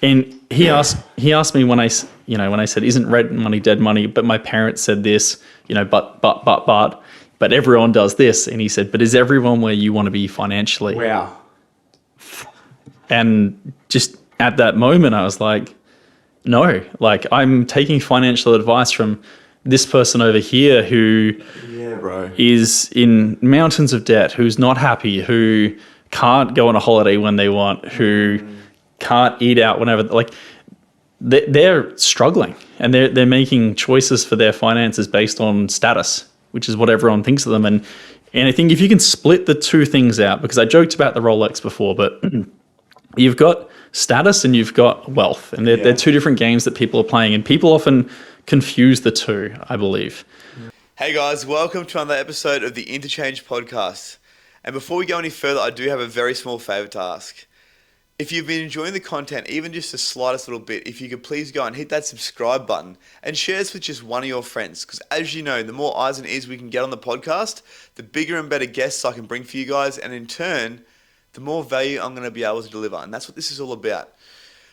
And he asked me when I said, isn't red money dead money? But my parents said this, but everyone does this. And he said, but is everyone where you want to be financially? Wow. And just at that moment, I was like, no, like I'm taking financial advice from this person over here who is in mountains of debt, who's not happy, who can't go on a holiday when they want, who can't eat out whenever. Like they're struggling, and they're making choices for their finances based on status, which is what everyone thinks of them. And I think if you can split the two things out, because I joked about the Rolex before, but you've got status and you've got wealth, and they're two different games that people are playing, and people often confuse the two, I believe. Hey guys, welcome to another episode of the INTOCHANGE podcast. And before we go any further, I do have a very small favor to ask. If you've been enjoying the content, even just the slightest little bit, if you could please go and hit that subscribe button and share this with just one of your friends. Because as you know, the more eyes and ears we can get on the podcast, the bigger and better guests I can bring for you guys. And in turn, the more value I'm going to be able to deliver. And that's what this is all about.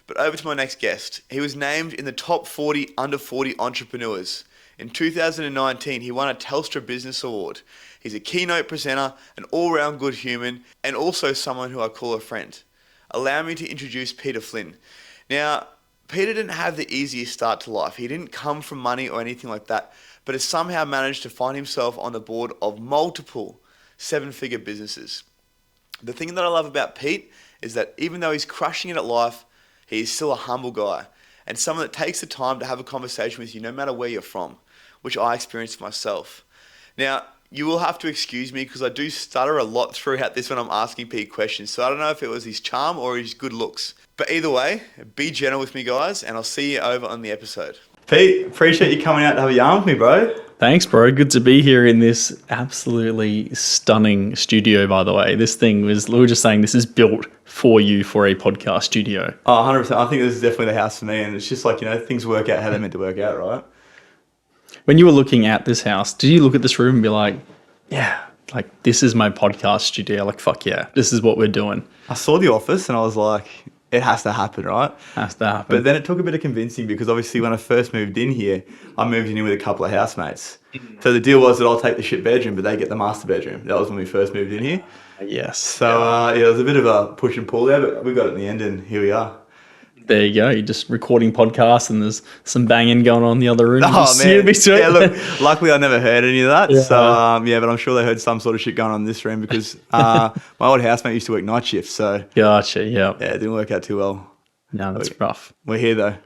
But over to my next guest. He was named in the top 40 under 40 entrepreneurs. In 2019, he won a Telstra Business Award. He's a keynote presenter, an all-round good human, and also someone who I call a friend. Allow me to introduce Peter Flynn. Now, Peter didn't have the easiest start to life. He didn't come from money or anything like that, but has somehow managed to find himself on the board of multiple seven-figure businesses. The thing that I love about Pete is that even though he's crushing it at life, he's still a humble guy and someone that takes the time to have a conversation with you no matter where you're from, which I experienced myself. Now, you will have to excuse me because I do stutter a lot throughout this when I'm asking Pete questions, so I don't know if it was his charm or his good looks. But either way, be gentle with me, guys, and I'll see you over on the episode. Pete, appreciate you coming out to have a yarn with me, bro. Thanks, bro. Good to be here in this absolutely stunning studio, by the way. This thing we were just saying, this is built for you for a podcast studio. Oh, 100%. I think this is definitely the house for me. And it's just like, things work out how they're meant to work out, right? When you were looking at this house, did you look at this room and be like, yeah, like this is my podcast studio. Like, fuck yeah, this is what we're doing. I saw the office and I was like, it has to happen, right? Has to happen. But then it took a bit of convincing because obviously when I first moved in here, I moved in with a couple of housemates. So the deal was that I'll take the shit bedroom, but they get the master bedroom. That was when we first moved in here. Yes. So there was a bit of a push and pull there, but we got it in the end and here we are. There you go. You're just recording podcasts and there's some banging going on in the other room. Oh, man. Yeah, look, luckily I never heard any of that. Yeah. So, but I'm sure they heard some sort of shit going on in this room because my old housemate used to work night shifts. So, gotcha, yeah. Yeah, it didn't work out too well. No, that's rough. We're here, though.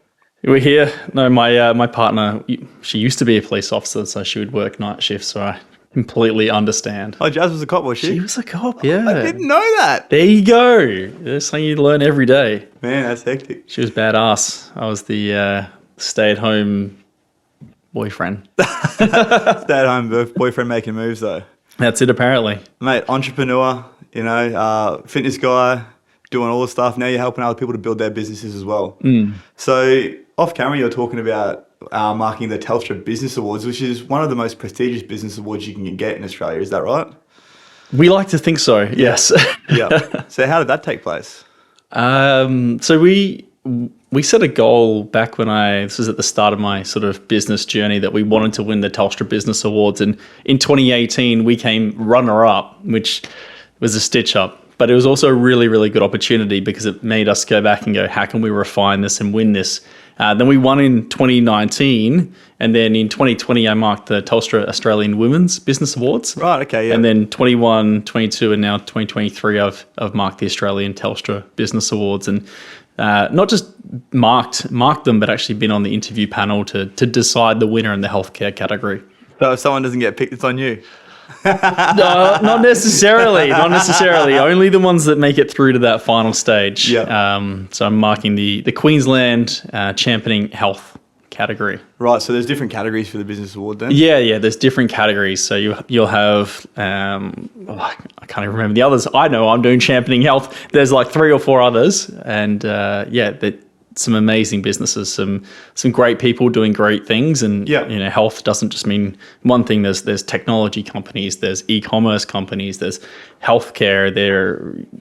We're here. No, my partner, she used to be a police officer, so she would work night shifts, so I completely understand. Oh, Jazz was a cop, was she? She was a cop, yeah. I didn't know that. There you go. That's something you learn every day. Man, that's hectic. She was badass. I was the stay-at-home boyfriend. Stay-at-home boyfriend making moves, though. That's it, apparently. Mate, entrepreneur, fitness guy, doing all the stuff. Now you're helping other people to build their businesses as well. So off camera, you're talking about marking the Telstra Business Awards, which is one of the most prestigious business awards you can get in Australia. Is that right? We like to think so, yes. Yeah. So how did that take place? So we set a goal back when this was at the start of my sort of business journey, that we wanted to win the Telstra Business Awards. And in 2018, we came runner-up, which was a stitch-up. But it was also a really, really good opportunity because it made us go back and go, how can we refine this and win this? Then we won in 2019, and then in 2020, I marked the Telstra Australian Women's Business Awards. Right, okay, yeah. And then 21, 22, and now 2023, I've marked the Australian Telstra Business Awards, and not just marked them, but actually been on the interview panel to decide the winner in the healthcare category. So if someone doesn't get picked, it's on you. No, not necessarily. Not necessarily. Only the ones that make it through to that final stage. Yeah. So I'm marking the Queensland Championing Health category. Right. So there's different categories for the business award then. Yeah. There's different categories. So you'll have I can't even remember the others. I know I'm doing Championing Health. There's like 3 or 4 others, and some amazing businesses, some great people doing great things. And health doesn't just mean one thing. There's technology companies, there's e-commerce companies, there's healthcare,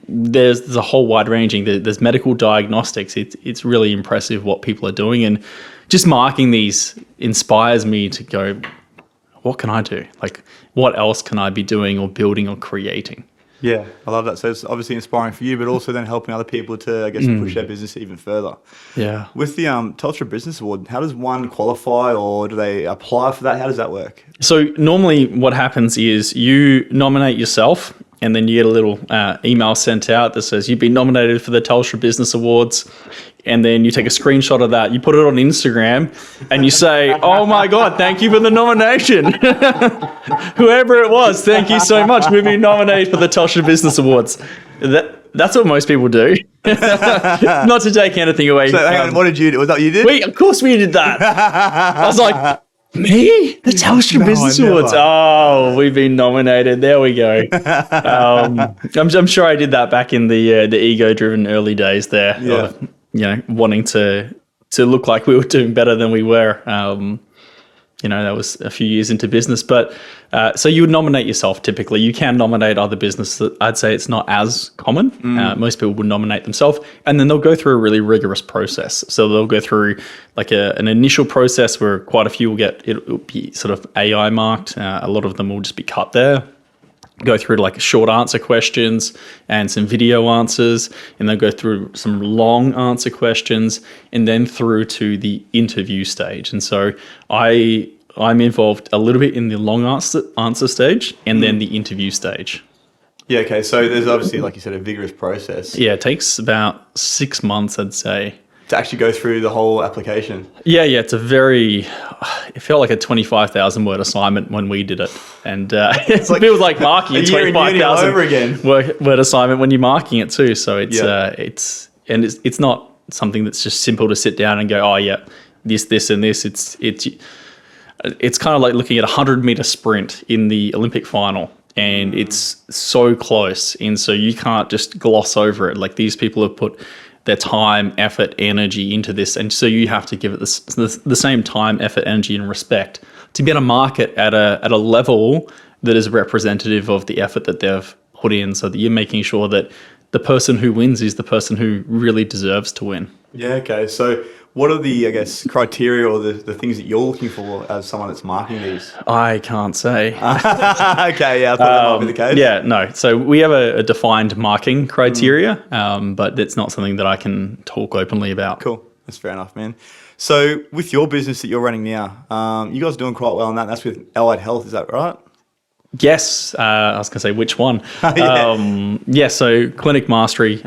there's a whole wide ranging. There's medical diagnostics. It's really impressive what people are doing, and just marking these inspires me to go, what can I do? Like, what else can I be doing or building or creating? Yeah, I love that. So it's obviously inspiring for you, but also then helping other people to, I guess, push their business even further. Yeah. With the Telstra Business Award, how does one qualify, or do they apply for that? How does that work? So normally what happens is you nominate yourself, and then you get a little email sent out that says you've been nominated for the Telstra Business Awards. And then you take a screenshot of that, you put it on Instagram, and you say, oh my God, thank you for the nomination. Whoever it was, thank you so much. We've been nominated for the Telstra Business Awards. That's what most people do. Not to take anything away. So hang on, what did you do? Was that what you did? Of course we did that. I was like, me? The Telstra Business Awards? Oh, we've been nominated. There we go. I'm sure I did that back in the ego-driven early days there. Yeah. Wanting to look like we were doing better than we were. That was a few years into business. But so you would nominate yourself typically. You can nominate other businesses. I'd say it's not as common. Most people would nominate themselves. And then they'll go through a really rigorous process. So they'll go through like an initial process where quite a few it'll be sort of AI marked. A lot of them will just be cut there. Go through like short answer questions and some video answers, and then go through some long answer questions, and then through to the interview stage. And so I'm involved a little bit in the long answer stage and then the interview stage. Yeah, okay. So there's obviously, like you said, a vigorous process. Yeah, it takes about 6 months, I'd say. To actually go through the whole application. Yeah, it felt like a 25,000 word assignment when we did it. And it feels like marking a 25,000 word assignment when you're marking it too. So it's not something that's just simple to sit down and go, oh yeah, this and this. It's kind of like looking at a 100-meter sprint in the Olympic final. And it's so close. And so you can't just gloss over it. Like, these people have put their time, effort, energy into this. And so you have to give it the same time, effort, energy, and respect to be able to mark it at a level that is representative of the effort that they've put in, so that you're making sure that the person who wins is the person who really deserves to win. Yeah, okay. So what are the, I guess, criteria or the things that you're looking for as someone that's marking these? I can't say. Okay, yeah, I thought that might be the case. Yeah, no. So we have a defined marking criteria, but it's not something that I can talk openly about. Cool. That's fair enough, man. So with your business that you're running now, you guys are doing quite well on that. That's with Allied Health, is that right? Yes, I was going to say which one. So Clinic Mastery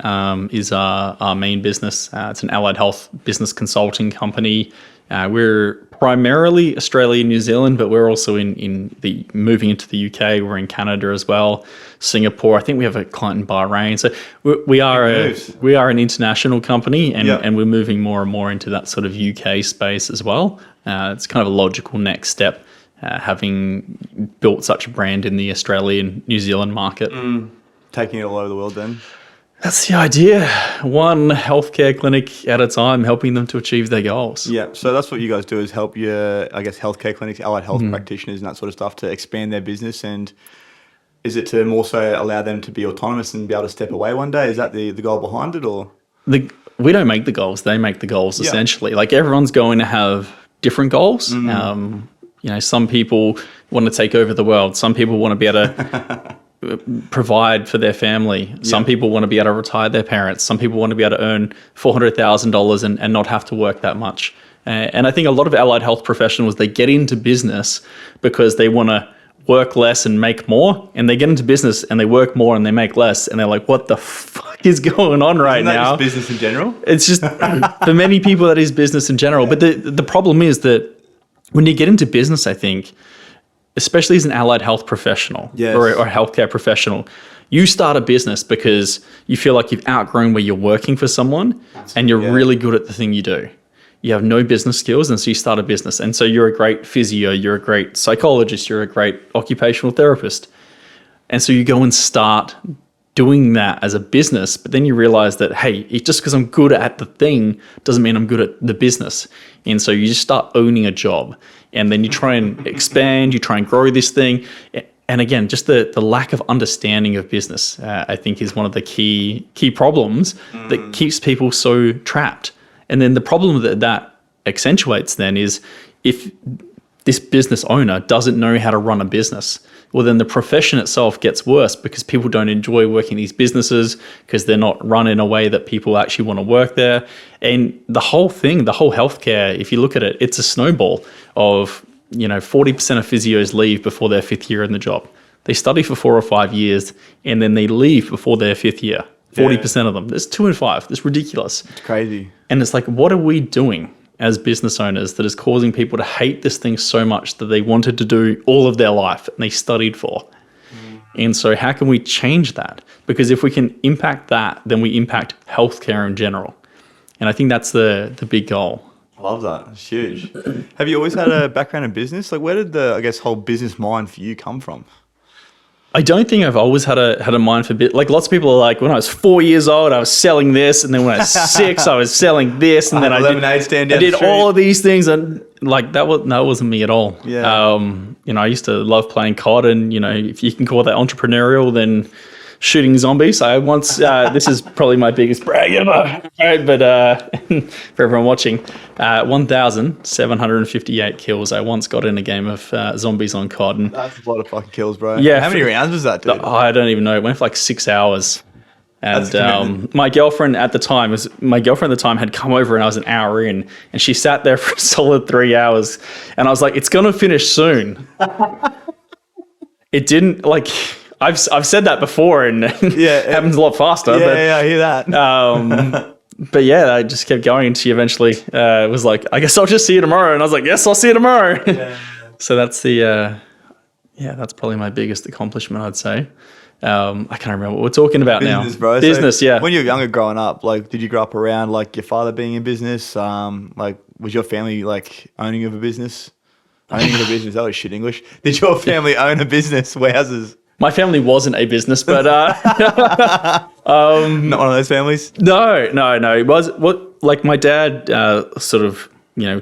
is our main business. It's an allied health business consulting company. We're primarily Australia and New Zealand, but we're also moving into the UK. We're in Canada as well, Singapore. I think we have a client in Bahrain. So we are an international company, and we're moving more and more into that sort of UK space as well. It's kind of a logical next step. Having built such a brand in the Australian, New Zealand market. Taking it all over the world then? That's the idea. One healthcare clinic at a time, helping them to achieve their goals. Yeah, so that's what you guys do, is help your, I guess, healthcare clinics, allied health practitioners and that sort of stuff to expand their business. And is it to more so allow them to be autonomous and be able to step away one day? Is that the goal behind it, or? We don't make the goals. They make the goals, essentially. Like, everyone's going to have different goals. Some people want to take over the world. Some people want to be able to provide for their family. Some people want to be able to retire their parents. Some people want to be able to earn $400,000 and not have to work that much. And I think a lot of allied health professionals, they get into business because they want to work less and make more. And they get into business and they work more and they make less. And they're like, what the fuck is going on right now? Isn't that just business in general? It's just, for many people, that is business in general. But the problem is that when you get into business, I think, especially as an allied health professional or a healthcare professional, you start a business because you feel like you've outgrown where you're working for someone and you're really good at the thing you do. You have no business skills, and so you start a business. And so you're a great physio, you're a great psychologist, you're a great occupational therapist. And so you go and start doing that as a business, but then you realize that, hey, just because I'm good at the thing doesn't mean I'm good at the business. And so you just start owning a job, and then you try and expand, you try and grow this thing. And again, just the lack of understanding of business, I think, is one of the key problems that keeps people so trapped. And then the problem that accentuates then is if this business owner doesn't know how to run a business, well, then the profession itself gets worse because people don't enjoy working these businesses because they're not run in a way that people actually want to work there. And the whole thing, the whole healthcare, if you look at it, it's a snowball of, 40% of physios leave before their 5th year in the job. They study for 4 or 5 years and then they leave before their 5th year. 40% of them. There's 2 in 5. That's ridiculous. It's crazy. And it's like, what are we doing as business owners that is causing people to hate this thing so much that they wanted to do all of their life and they studied for? And so how can we change that? Because if we can impact that, then we impact healthcare in general. And I think that's the big goal. I love that. It's huge. Have you always had a background in business? Like, where did the, whole business mind for you come from? I don't think I've always had a mind for like lots of people are like, when I was 4 years old, I was selling this, and then when I was 6, I was selling this, and then I did all of these things, and like that wasn't me at all. Yeah. I used to love playing COD, and if you can call that entrepreneurial, then shooting zombies. I once this is probably my biggest brag ever, right? But for everyone watching, 1,758 kills I once got in a game of zombies on COD. And that's a lot of fucking kills, bro. Yeah. How many rounds was that, dude? I don't even know. It went for like 6 hours. And my girlfriend at the time had come over, and I was an hour in, and she sat there for a solid 3 hours, and I was like, it's gonna finish soon. It didn't. Like, I've said that before, and it happens a lot faster. Yeah, I hear that. But yeah, I just kept going, and she eventually was like, I guess I'll just see you tomorrow. And I was like, yes, I'll see you tomorrow. Yeah. So that's that's probably my biggest accomplishment, I'd say. I can't remember what we're talking about now. Business, bro. Business, yeah. When you were younger growing up, like, did you grow up around, like, your father being in business? Like, was your family, like, owning of a business? Owning of a business? That was shit English. Did your family own a business, warehouses? My family wasn't a business, but not one of those families. No. It was like my dad sort of,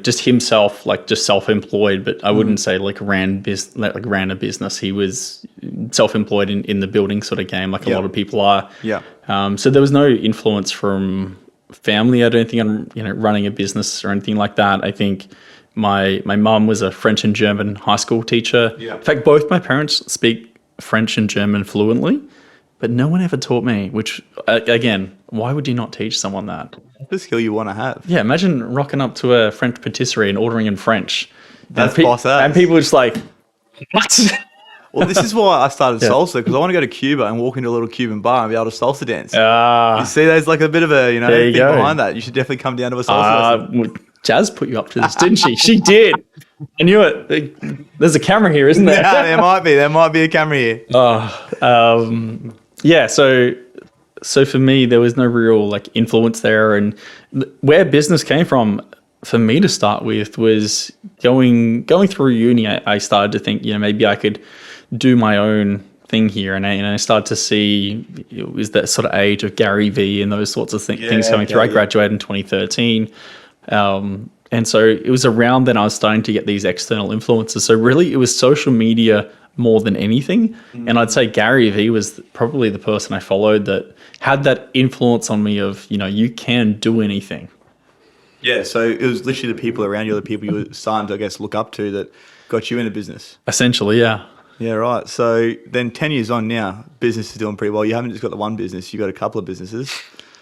just himself, like just self-employed, but I wouldn't say like ran a business. He was self-employed in the building sort of game, like a lot of people are. Yeah. So there was no influence from family. I don't think I'm running a business or anything like that. I think my mum was a French and German high school teacher. Yeah. In fact, both my parents speak French and German fluently, but no one ever taught me, which, again, why would you not teach someone that? That's the skill you want to have. Yeah, imagine rocking up to a French patisserie and ordering in French. That's boss ass. And people are just like, what? Well, this is why I started salsa, because I want to go to Cuba and walk into a little Cuban bar and be able to salsa dance. You see, there's like a bit of a, thing behind that. You should definitely come down to a salsa lesson. Jazz put you up to this, didn't she? She did. I knew it. There's a camera here, isn't there? Yeah, there might be. There might be a camera here. Yeah. So for me, there was no real like influence there, and where business came from for me to start with was going through uni. I started to think, maybe I could do my own thing here, and I started to see it was that sort of age of Gary Vee and those sorts of things coming through. I graduated in 2013. And so it was around then I was starting to get these external influences. So really it was social media more than anything. And I'd say Gary Vee was probably the person I followed that had that influence on me of, you can do anything. Yeah, so it was literally the people around you, the people you were starting to, I guess, look up to that got you into business. Essentially, yeah. Yeah, right. So then 10 years on now, business is doing pretty well. You haven't just got the one business, you got a couple of businesses.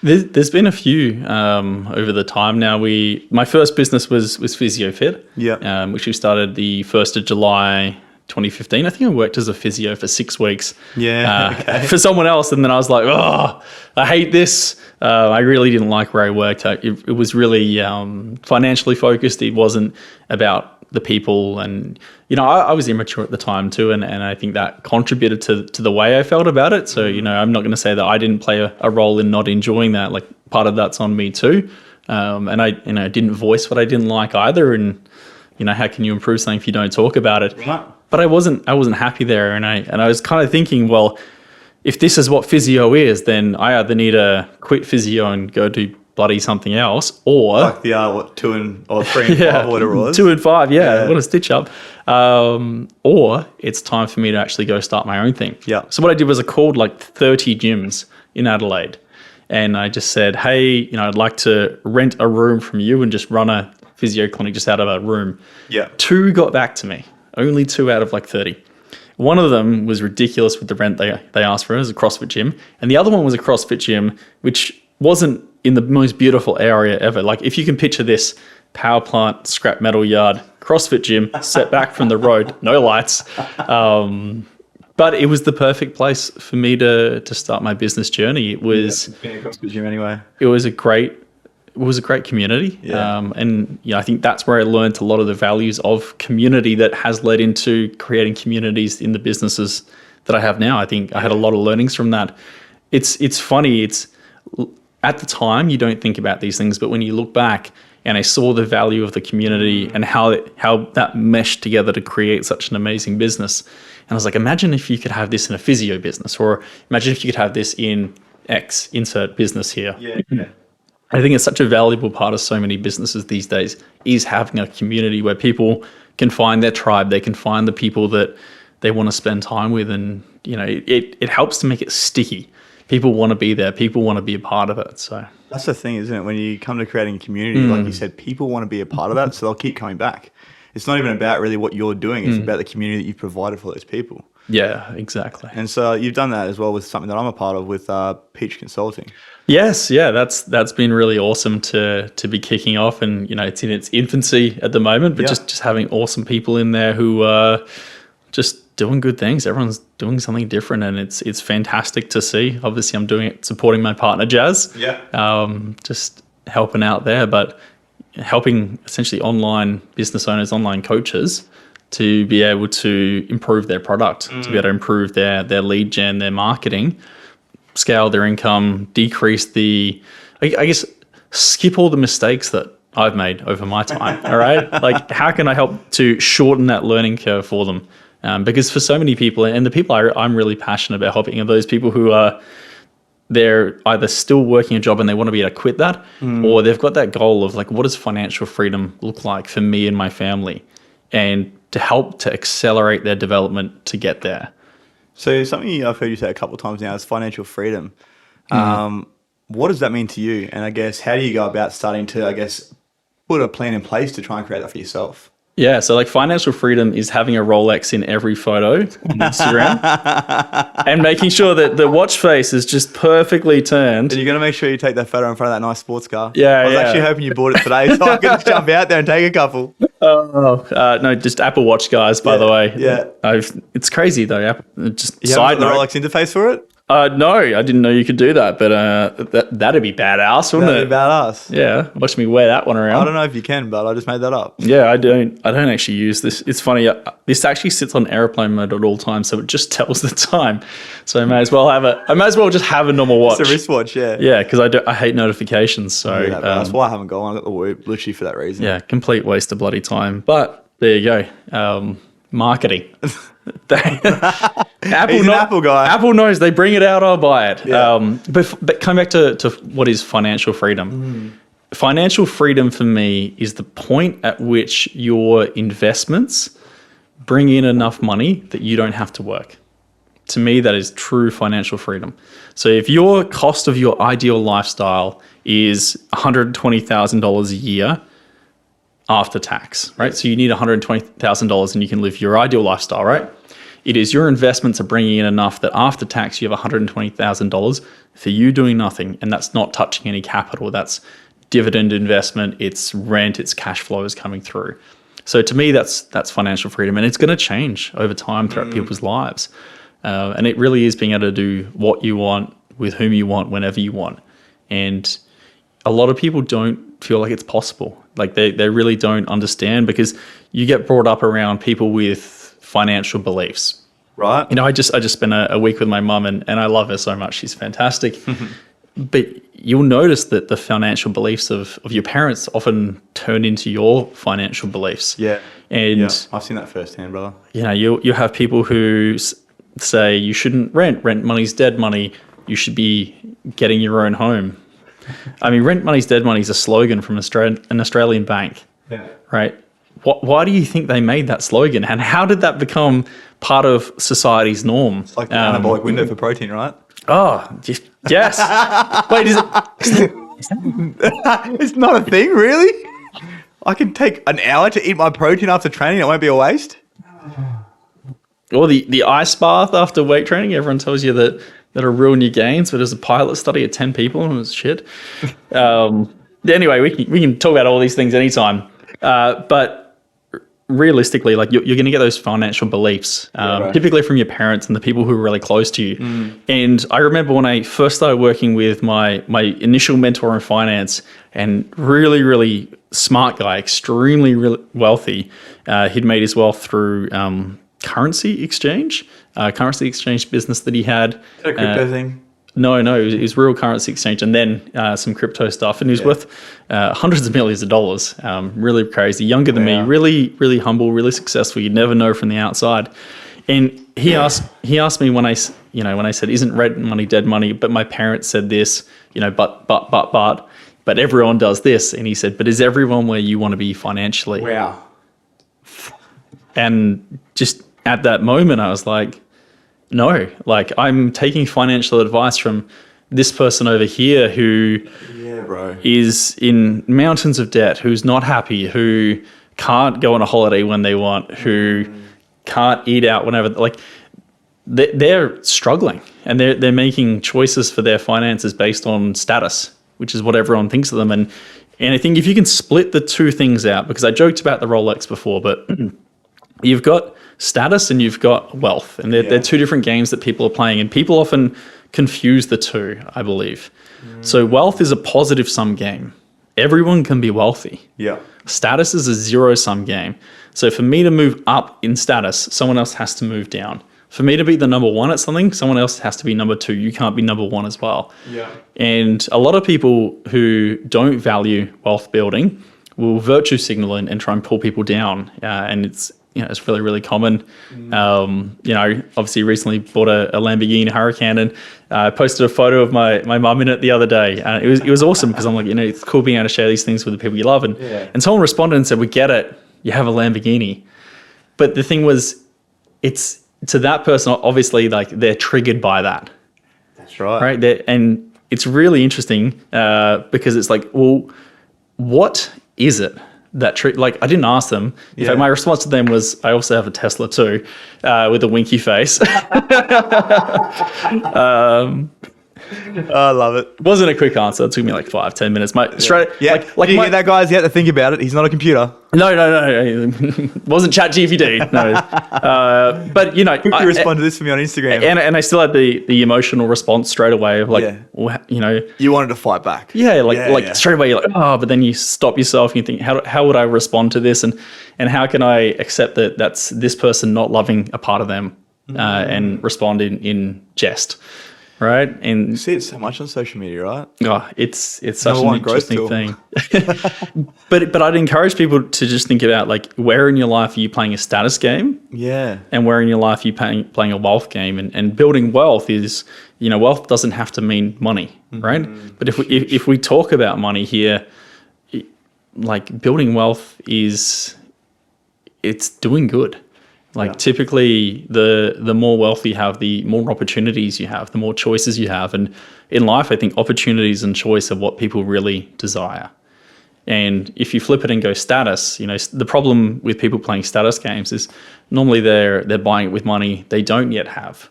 There's been a few over the time now. My first business was PhysioFit, which we started the 1st of July 2015. I think I worked as a physio for 6 weeks for someone else. And then I was like, oh, I hate this. I really didn't like where I worked. It was really financially focused. It wasn't about the people, and I was immature at the time too, and I think that contributed to the way I felt about it. So I'm not going to say that I didn't play a role in not enjoying that. Like, part of that's on me too, and I didn't voice what I didn't like either. And how can you improve something if you don't talk about it? Right. But I wasn't happy there, and I was kind of thinking, well, if this is what physio is, then I either need to quit physio and go do bloody something else, or Like the 2 or 3 and 5 or whatever it was. 2 and 5, yeah. What a stitch up. Or it's time for me to actually go start my own thing. Yeah. So what I did was I called like 30 gyms in Adelaide, and I just said, hey, I'd like to rent a room from you and just run a physio clinic just out of a room. Yeah. 2 got back to me. Only 2 out of like 30. One of them was ridiculous with the rent they asked for. It was a CrossFit gym. And the other one was a CrossFit gym, which wasn't in the most beautiful area ever. Like if you can picture this power plant, scrap metal yard, CrossFit gym, set back from the road, no lights. But it was the perfect place for me to start my business journey. It was Being a CrossFit gym anyway. It was a great community. Yeah. And I think that's where I learned a lot of the values of community that has led into creating communities in the businesses that I have now. I think I had a lot of learnings from that. It's funny. It's at the time you don't think about these things, but when you look back and I saw the value of the community and how that meshed together to create such an amazing business. And I was like, imagine if you could have this in a physio business, or imagine if you could have this in X, insert business here. Yeah. I think it's such a valuable part of so many businesses these days is having a community where people can find their tribe. They can find the people that they want to spend time with. And, it helps to make it sticky. People want to be there. People want to be a part of it. So That's the thing, isn't it? When you come to creating a community, like you said, people want to be a part of that, so they'll keep coming back. It's not even about really what you're doing. It's about the community that you've provided for those people. yeah, exactly. And so you've done that as well with something that I'm a part of with Peach Consulting. Yes, yeah, that's been really awesome to be kicking off, and it's in its infancy at the moment, but just having awesome people in there who are just doing good things. Everyone's doing something different, and it's fantastic to see. Obviously, I'm doing it supporting my partner Jazz. Yeah. Just helping out there, but helping essentially online business owners, online coaches to be able to improve their product, to be able to improve their lead gen, their marketing, scale their income, decrease I guess, skip all the mistakes that I've made over my time. All right. Like, how can I help to shorten that learning curve for them? Because for so many people, and the people I'm really passionate about helping are those people who they're either still working a job and they want to be able to quit that, or they've got that goal of like, what does financial freedom look like for me and my family? And to help to accelerate their development to get there. So something I've heard you say a couple of times now is financial freedom. What does that mean to you? And I guess, how do you go about starting to, put a plan in place to try and create that for yourself? Yeah, so like financial freedom is having a Rolex in every photo on Instagram and making sure that the watch face is just perfectly turned. And you're going to make sure you take that photo in front of that nice sports car. Yeah, I was actually hoping you bought it today, so I could just jump out there and take a couple. No, just Apple Watch guys, by the way. Yeah. It's crazy though. Just You side haven't got the note. Rolex interface for it? No, I didn't know you could do that, but that'd be badass, wouldn't That'd it? be badass. Yeah, watch me wear that one around. I don't know if you can, but I just made that up. Yeah, I don't actually use this. It's funny. This actually sits on airplane mode at all times, so it just tells the time. So I may as well just have a normal watch. It's a wristwatch, yeah. Yeah, because I hate notifications. So Yeah, that's why I haven't got one. I got the Whoop, literally for that reason. yeah, complete waste of bloody time. But there you go. Marketing. He's an Apple guy. Apple knows they bring it out, I'll buy it. Yeah. But coming back to what is financial freedom. Financial freedom for me is the point at which your investments bring in enough money that you don't have to work. To me, that is true financial freedom. So if your cost of your ideal lifestyle is $120,000 a year after tax, right? So you need $120,000 and you can live your ideal lifestyle, right? It is your investments are bringing in enough that after tax you have $120,000 for you doing nothing, and that's not touching any capital. That's dividend investment, it's rent, it's cash flows coming through. So to me, that's financial freedom, and it's going to change over time throughout people's lives. And it really is being able to do what you want, with whom you want, whenever you want. And a lot of people don't feel like it's possible. Like they really don't understand, because you get brought up around people with financial beliefs. Right. I just spent a week with my mum, and I love her so much. She's fantastic. But you'll notice that the financial beliefs of your parents often turn into your financial beliefs. Yeah. And I've seen that firsthand, brother. you have people who say you shouldn't rent. Rent money's dead money. You should be getting your own home. I mean, rent money's dead money is a slogan from an Australian bank, right? Why do you think they made that slogan? And how did that become part of society's norm? It's like the anabolic window for protein, right? Oh, yes. Wait, is it? It's not a thing, really? I can take an hour to eat my protein after training. It won't be a waste. Or the ice bath after weight training. Everyone tells you that that'll ruin your gains, but there's a pilot study of 10 people and it was shit. Anyway, we can talk about all these things anytime. But realistically, like you're going to get those financial beliefs, typically from your parents and the people who are really close to you. And I remember when I first started working with my initial mentor in finance, and really, really smart guy, extremely really wealthy. He'd made his wealth through currency exchange business that he had. A crypto thing? No, it was real currency exchange, and then some crypto stuff. And he was worth hundreds of millions of dollars. Really crazy. Younger than me, really, really humble, really successful. You'd never know from the outside. And he asked me when I said, "Isn't rent money dead money?" But my parents said this, but everyone does this. And he said, "But is everyone where you want to be financially?" Wow. And just at that moment, I was like, no, like I'm taking financial advice from this person over here who is in mountains of debt, who's not happy, who can't go on a holiday when they want, who can't eat out whenever, like they're struggling and they're making choices for their finances based on status, which is what everyone thinks of them. And I think if you can split the two things out, because I joked about the Rolex before, but you've got status and you've got wealth, and they're two different games that people are playing, and people often confuse the two, I believe. So wealth is a positive sum game. Everyone can be wealthy. Yeah. Status is a zero sum game. So for me to move up in status, someone else has to move down. For me to be the number one at something, someone else has to be number two. You can't be number one as well. Yeah. And a lot of people who don't value wealth building will virtue signal and try and pull people down. And it's really, really common. Obviously recently bought a Lamborghini Hurricane, and I posted a photo of my mum in it the other day. It was awesome because I'm like, it's cool being able to share these things with the people you love. And someone responded and said, "We get it. You have a Lamborghini." But the thing was, it's to that person, obviously, like they're triggered by that. That's right. Right. And it's really interesting because it's like, well, what is it? That like I didn't ask them. In fact, my response to them was, "I also have a Tesla too," with a winky face. I love it. Wasn't a quick answer. It took me like 5-10 minutes. Straight. Yeah. Like you hear that, guys? You have to think about it. He's not a computer. No. Wasn't ChatGPT. No. But Quickly respond to this for me on Instagram. And I still had the emotional response straight away of like, you wanted to fight back. Yeah, straight away you're like, oh, but then you stop yourself and you think, how would I respond to this, and how can I accept that that's this person not loving a part of them, and respond in jest. Right. And you see it so much on social media, right? Oh, it's such an interesting thing. But I'd encourage people to just think about like, where in your life are you playing a status game? Yeah. And where in your life are you playing a wealth game? And building wealth is, wealth doesn't have to mean money, right? But if we talk about money here, like building wealth it's doing good. Like typically the more wealth you have, the more opportunities you have, the more choices you have. And in life, I think opportunities and choice are what people really desire. And if you flip it and go status, the problem with people playing status games is normally they're buying it with money they don't yet have,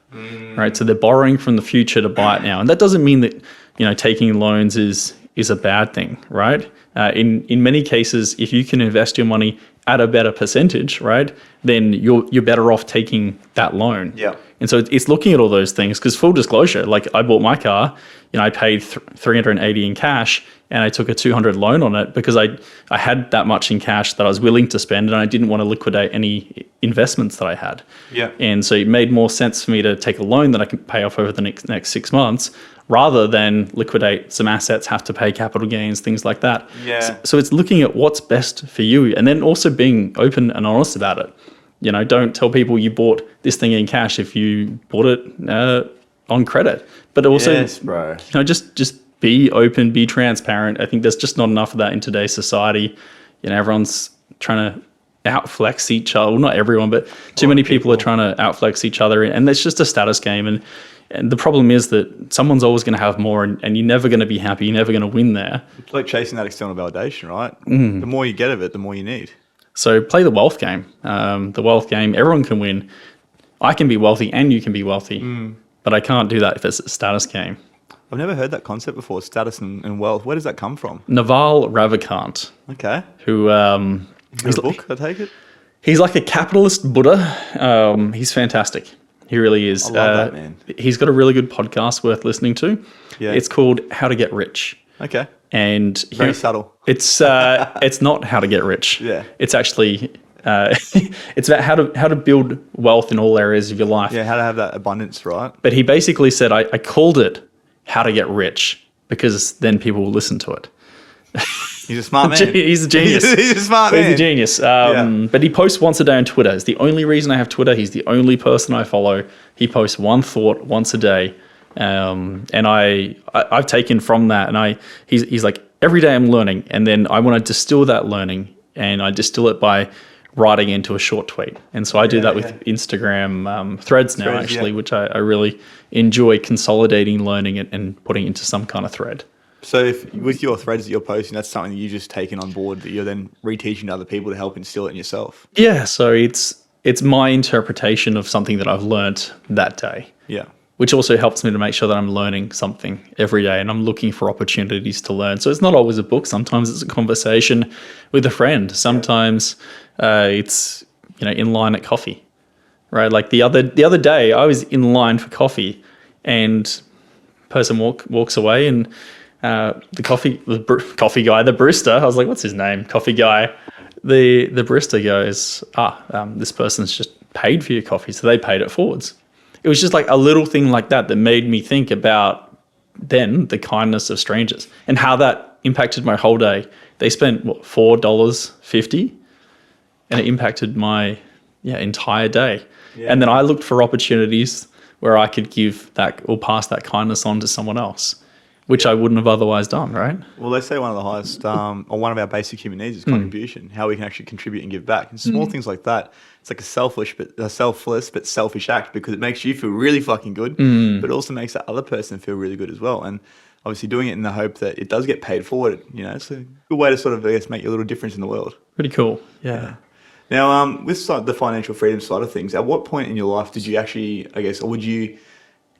right? So they're borrowing from the future to buy it now. And that doesn't mean that, taking loans is a bad thing, right? In many cases, if you can invest your money at a better percentage, right, then you're better off taking that loan. Yeah. And so it's looking at all those things, because full disclosure, like I bought my car, I paid $380 in cash, and I took a $200 loan on it because I had that much in cash that I was willing to spend, and I didn't want to liquidate any investments that I had. Yeah. And so it made more sense for me to take a loan that I can pay off over the next 6 months, rather than liquidate some assets, have to pay capital gains, things like that. Yeah. So it's looking at what's best for you, and then also being open and honest about it. Don't tell people you bought this thing in cash if you bought it on credit. But also, yes, bro. Just be open, be transparent. I think there's just not enough of that in today's society. Everyone's trying to outflex each other. Well, not everyone, but too many people are trying to outflex each other, and it's just a status game. And the problem is that someone's always going to have more, and you're never going to be happy. You're never going to win there. It's like chasing that external validation, right? The more you get of it, the more you need. So play the wealth game. The wealth game, everyone can win. I can be wealthy and you can be wealthy, but I can't do that if it's a status game. I've never heard that concept before, status and wealth. Where does that come from? Naval Ravikant. Okay. Who... He's a book, I take it? He's like a capitalist Buddha. He's fantastic. He really is. I love that, man. He's got a really good podcast worth listening to. Yeah. It's called How to Get Rich. Okay. And very subtle. It's not how to get rich. Yeah. It's actually it's about how to build wealth in all areas of your life. Yeah, how to have that abundance, right? But he basically said, I called it How to Get Rich because then people will listen to it. He's a smart man. He's a genius. He's a smart man. He's a genius. But he posts once a day on Twitter. It's the only reason I have Twitter. He's the only person I follow. He posts one thought once a day. And I've taken from that, and he's like, every day I'm learning, and then I want to distill that learning, and I distill it by writing into a short tweet. And so I do that with Instagram threads now, actually, which I really enjoy consolidating learning and putting into some kind of thread. So with your threads that you're posting, that's something that you've just taken on board that you're then reteaching to other people to help instill it in yourself? Yeah, so it's my interpretation of something that I've learned that day. Yeah. Which also helps me to make sure that I'm learning something every day and I'm looking for opportunities to learn. So it's not always a book. Sometimes it's a conversation with a friend. Sometimes it's in line at coffee, right? Like the other day, I was in line for coffee, and person walks away, and the coffee guy, the barista, I was like, what's his name? Coffee guy. The barista goes, this person's just paid for your coffee, so they paid it forwards. It was just like a little thing like that made me think about then the kindness of strangers and how that impacted my whole day. They spent $4.50, and it impacted my entire day. Yeah. And then I looked for opportunities where I could give that or pass that kindness on to someone else, which I wouldn't have otherwise done, right? Well, they say one of the highest, or one of our basic human needs is contribution, how we can actually contribute and give back. And small things like that, it's like a selfless but selfish act, because it makes you feel really fucking good, but it also makes that other person feel really good as well. And obviously doing it in the hope that it does get paid forward, it's a good way to sort of, I guess, make a little difference in the world. Pretty cool, yeah. Now, with the financial freedom side of things, at what point in your life did you actually, I guess, or would you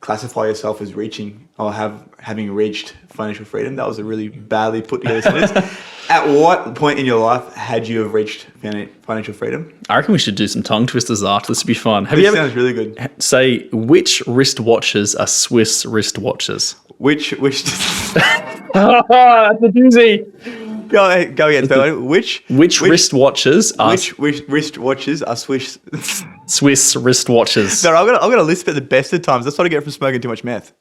classify yourself as reaching or having reached financial freedom? That was a really badly put together sentence. At what point in your life had you have reached financial freedom? I reckon we should do some tongue twisters after. This would be fun. Sounds really good. Say, which wristwatches are Swiss wristwatches? Which that's a doozy. Go again. So which wristwatches are wristwatches are Swiss wristwatches? So I've got a list at the best of times. That's what I get from smoking too much meth.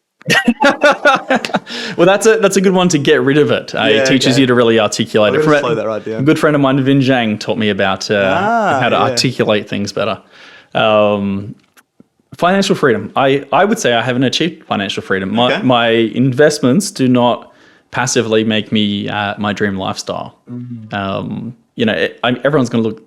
Well, that's a good one to get rid of it. It teaches you to really articulate it. Slow that right down. A good friend of mine, Vin Zhang, taught me about how to articulate things better. Financial freedom. I would say I haven't achieved financial freedom. My investments do not passively make me my dream lifestyle. Everyone's going to look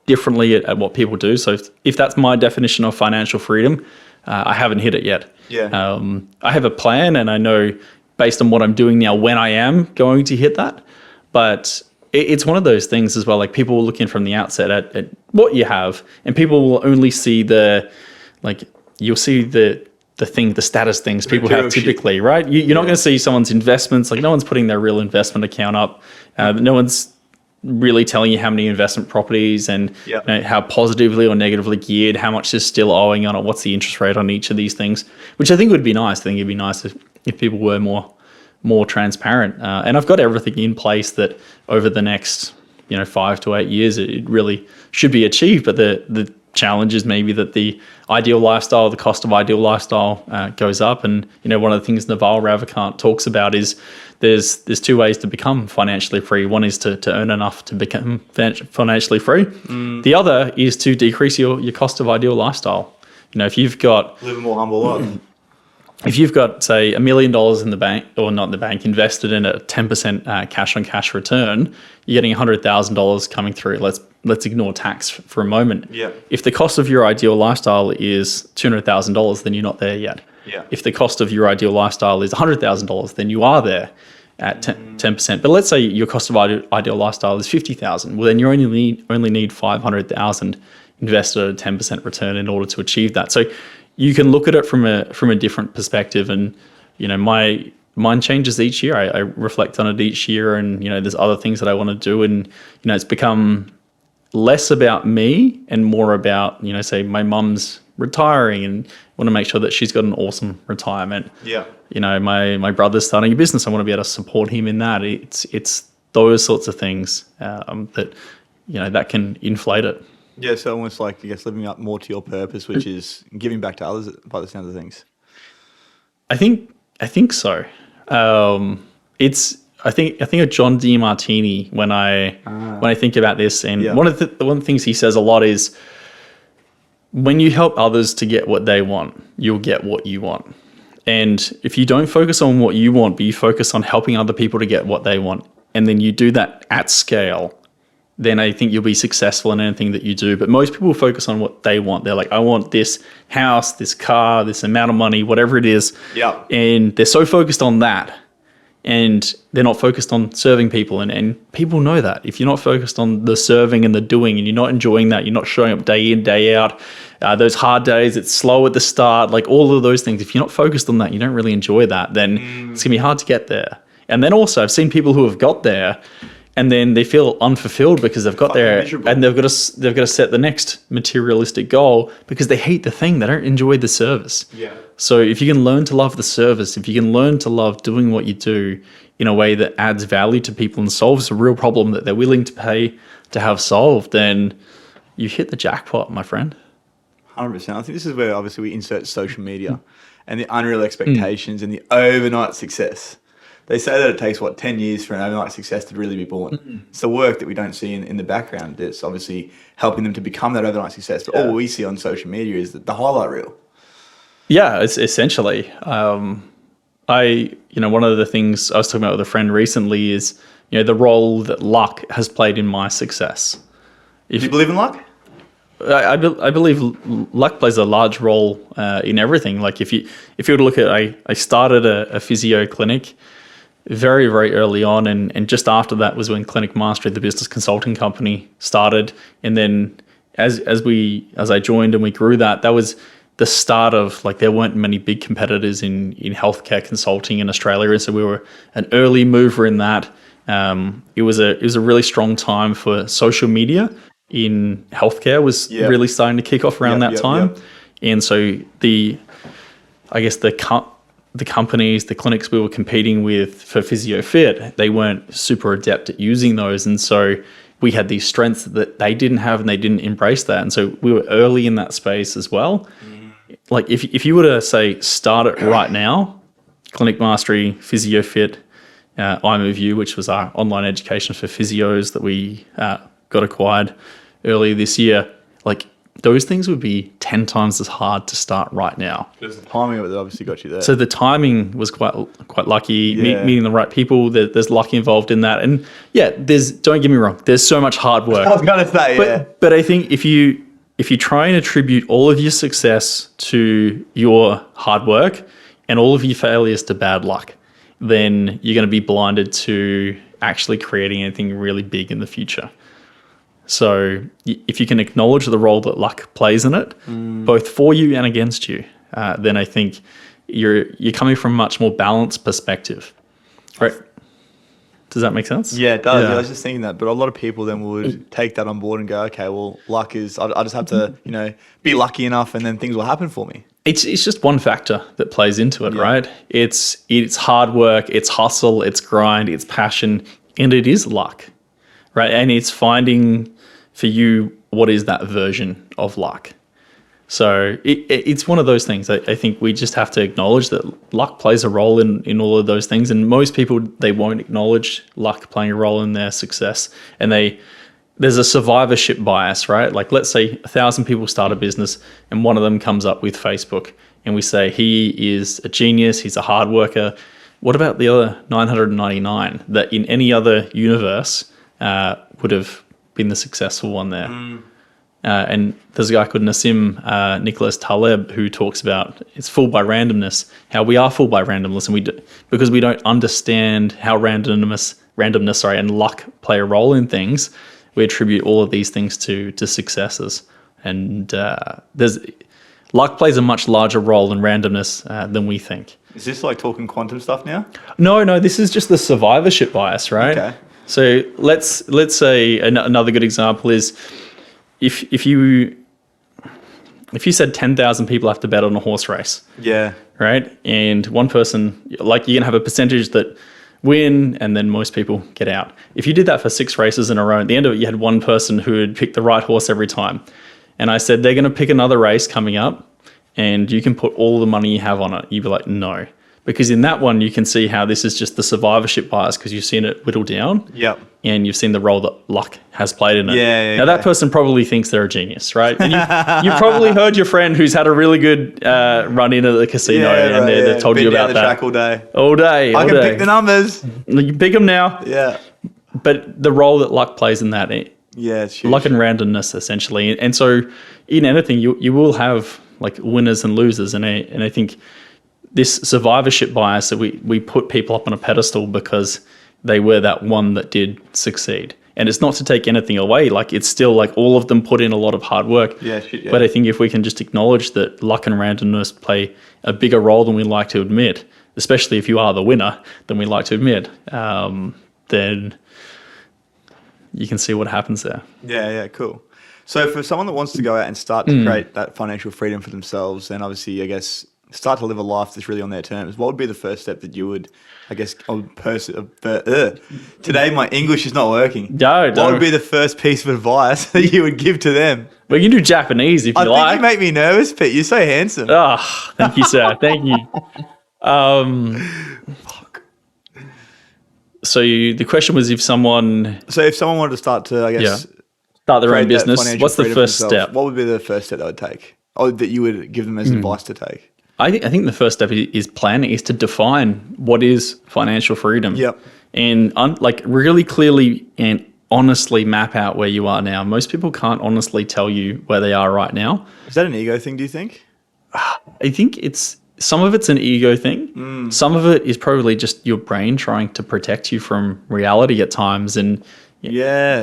differently at what people do. So if that's my definition of financial freedom, I haven't hit it yet. Yeah. I have a plan, and I know based on what I'm doing now when I am going to hit that. But it's one of those things as well. Like, people will look in from the outset at what you have, and people will only see you'll see the status things people have typically, right? You're not going to see someone's investments. Like, no one's putting their real investment account up. No one's really telling you how many investment properties and how positively or negatively geared, how much is still owing on it, what's the interest rate on each of these things, which I think would be nice. I think it'd be nice if people were more transparent. And I've got everything in place that over the next 5 to 8 years, it really should be achieved. But the challenge is maybe that the ideal lifestyle, the cost of ideal lifestyle goes up. And, one of the things Naval Ravikant talks about is there's two ways to become financially free. One is to earn enough to become financially free. The other is to decrease your cost of ideal lifestyle. If you've got... Live a more humble life. If you've got, say, $1 million in the bank, or not in the bank, invested in a 10% cash-on-cash return, you're getting $100,000 coming through. Let's ignore tax for a moment. Yeah. If the cost of your ideal lifestyle is $200,000, then you're not there yet. Yeah. If the cost of your ideal lifestyle is $100,000, then you are there at 10%. But let's say your cost of ideal lifestyle is $50,000. Well, then you only need $500,000 invested at a 10% return in order to achieve that. So you can look at it from a different perspective, and my mind changes each year. I reflect on it each year, and there's other things that I want to do, and it's become less about me and more about say my mum's retiring, and want to make sure that she's got an awesome retirement. Yeah. My brother's starting a business. I want to be able to support him in that. It's those sorts of things that that can inflate it. Yeah, so almost like, I guess, living up more to your purpose, which is giving back to others by the sound of things. I think so. It's I think of John DiMartini when I think about this, and one of the things he says a lot is, when you help others to get what they want, you'll get what you want. And if you don't focus on what you want, but you focus on helping other people to get what they want, and then you do that at scale, then I think you'll be successful in anything that you do. But most people focus on what they want. They're like, I want this house, this car, this amount of money, whatever it is. Yeah. And they're so focused on that, and they're not focused on serving people. And people know that. If you're not focused on the serving and the doing, and you're not enjoying that, you're not showing up day in, day out, those hard days, it's slow at the start, like all of those things. If you're not focused on that, you don't really enjoy that, then it's going to be hard to get there. And then also, I've seen people who have got there, and then they feel unfulfilled because they've got there, miserable. And they've got to set the next materialistic goal because they hate the thing. They don't enjoy the service. Yeah. So if you can learn to love the service, if you can learn to love doing what you do in a way that adds value to people and solves a real problem that they're willing to pay to have solved, then you hit the jackpot, my friend. 100%. I think this is where obviously we insert social media and the unreal expectations and the overnight success. They say that it takes, 10 years for an overnight success to really be born. It's the work that we don't see in the background that's obviously helping them to become that overnight success. But all we see on social media is the highlight reel. Yeah, it's essentially. One of the things I was talking about with a friend recently is, the role that luck has played in my success. Do you believe in luck? I believe luck plays a large role in everything. Like if you were to look at, I started a physio clinic very, very early on, and just after that was when Clinic Mastery, the business consulting company, started. And then as I joined and we grew that was the start of, like, there weren't many big competitors in healthcare consulting in Australia, and so we were an early mover in that. It was a really strong time for social media in healthcare was really starting to kick off around that time. And so the companies, the clinics we were competing with for PhysioFit, they weren't super adept at using those. And so we had these strengths that they didn't have, and they didn't embrace that. And so we were early in that space as well. Like if you were to say, start it right now, Clinic Mastery, PhysioFit, iMoveU, which was our online education for physios that we got acquired earlier this year, like, those things would be 10 times as hard to start right now. There's the timing of it that obviously got you there. So the timing was quite lucky, meeting the right people. There's luck involved in that. And don't get me wrong, there's so much hard work. I was going to say, But I think if you try and attribute all of your success to your hard work and all of your failures to bad luck, then you're going to be blinded to actually creating anything really big in the future. So if you can acknowledge the role that luck plays in it, both for you and against you, then I think you're coming from a much more balanced perspective. Right? Does that make sense? Yeah, it does. Yeah, I was just thinking that. But a lot of people then would take that on board and go, okay, well, luck is, I just have to, be lucky enough, and then things will happen for me. It's just one factor that plays into it, right? It's hard work, it's hustle, it's grind, it's passion, and it is luck, right? And it's finding for you what is that version of luck? So it's one of those things. I think we just have to acknowledge that luck plays a role in all of those things. And most people, they won't acknowledge luck playing a role in their success. And there's a survivorship bias, right? Like, let's say 1,000 people start a business and one of them comes up with Facebook, and we say he is a genius, he's a hard worker. What about the other 999 that in any other universe would have been the successful one there? And there's a guy called Nassim Nicholas Taleb who talks about it's fooled by randomness, how we are fooled by randomness, and because we don't understand how randomness and luck play a role in things, we attribute all of these things to successes. And luck plays a much larger role in randomness than we think. Is this like talking quantum stuff now? No, this is just the survivorship bias, right? Okay. So let's say another good example is if you said 10,000 people have to bet on a horse race. Yeah. Right? And one person, like, you're going to have a percentage that win and then most people get out. If you did that for 6 races in a row, at the end of it, you had one person who had picked the right horse every time. And I said, they're going to pick another race coming up and you can put all the money you have on it. You'd be like, no. Because in that one, you can see how this is just the survivorship bias because you've seen it whittle down. Yep. And you've seen the role that luck has played in it. Yeah. Now, that person probably thinks they're a genius, right? And you've probably heard your friend who's had a really good run in at the casino and they've told you about the that. Track all day. All day. I can pick the numbers. You can pick them now. Yeah. But the role that luck plays in that, it's huge. luck and randomness, essentially. And so in anything, you will have like winners and losers. And I think this survivorship bias that we put people up on a pedestal because they were that one that did succeed. And it's not to take anything away. Like, it's still like all of them put in a lot of hard work. Yeah. But I think if we can just acknowledge that luck and randomness play a bigger role than we like to admit, especially if you are the winner than we like to admit, then you can see what happens there. Yeah, cool. So for someone that wants to go out and start to create that financial freedom for themselves and obviously, I guess, start to live a life that's really on their terms, what would be the first step that you would, I guess, today my English is not working. What would be the first piece of advice that you would give to them? We can do Japanese if you like. I think you make me nervous, Pete. You're so handsome. Oh, thank you, sir. Thank you. So the question was if someone wanted to start to, I guess, start their own business, what's the first step? What would be the first step they would take, or that you would give them as advice to take? I think the first step is planning, is to define what is financial freedom. Yep. And really clearly and honestly map out where you are now. Most people can't honestly tell you where they are right now. Is that an ego thing, do you think? I think some of it's an ego thing. Some of it is probably just your brain trying to protect you from reality at times. And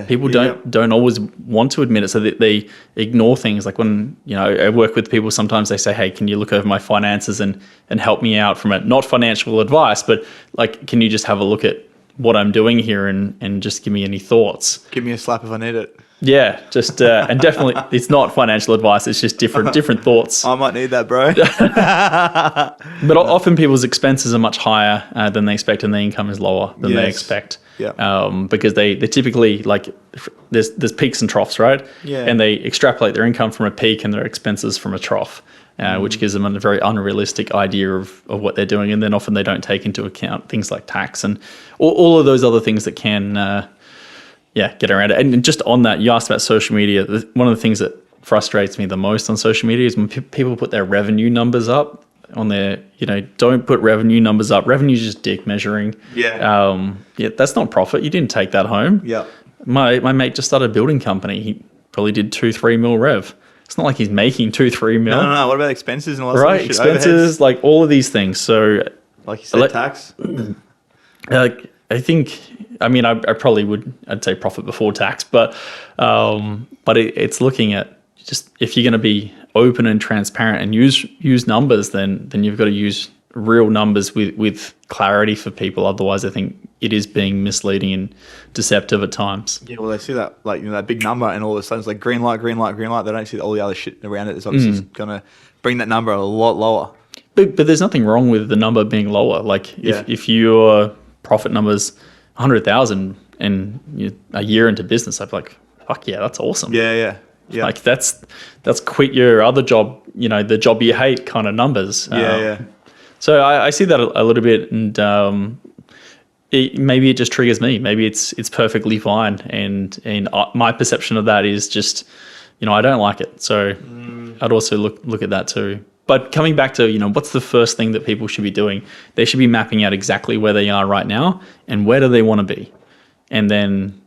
people don't always want to admit it, so that they ignore things. Like when, I work with people, sometimes they say, hey, can you look over my finances and help me out from it? Not financial advice, but like, can you just have a look at what I'm doing here and just give me any thoughts? Give me a slap if I need it. Yeah, just and definitely it's not financial advice. It's just different thoughts. I might need that, bro. But often people's expenses are much higher than they expect, and their income is lower than they expect. Yeah. Because they typically, like, there's peaks and troughs, right? Yeah. And they extrapolate their income from a peak and their expenses from a trough, which gives them a very unrealistic idea of what they're doing, and then often they don't take into account things like tax and all of those other things that can. Get around it. And just on that, you asked about social media. One of the things that frustrates me the most on social media is when people put their revenue numbers up on their, don't put revenue numbers up. Revenue is just dick measuring. Yeah. That's not profit. You didn't take that home. Yeah. My mate just started a building company. He probably did 2-3 mil rev. It's not like he's making 2-3 mil. No. What about expenses and all that right? Sort of Expenses, overheads? Like all of these things. So, like you said, tax. I think, I probably would, I'd say profit before tax, but it's looking at just, if you're going to be open and transparent and use numbers, then you've got to use real numbers with clarity for people. Otherwise, I think it is being misleading and deceptive at times. Yeah, well, they see that, like, that big number, and all of a sudden it's like green light, green light, green light. They don't see all the other shit around it. It's obviously going to bring that number a lot lower. But there's nothing wrong with the number being lower. Like, if your profit number's 100,000 and a year into business, I'd be like, fuck yeah, that's awesome. Yeah. Yeah. Like that's quit your other job, the job you hate kind of numbers. Yeah. So I see that a little bit, and maybe it just triggers me. Maybe it's perfectly fine, and my perception of that is just, I don't like it. So I'd also look at that too. But coming back to, what's the first thing that people should be doing? They should be mapping out exactly where they are right now and where do they want to be. And then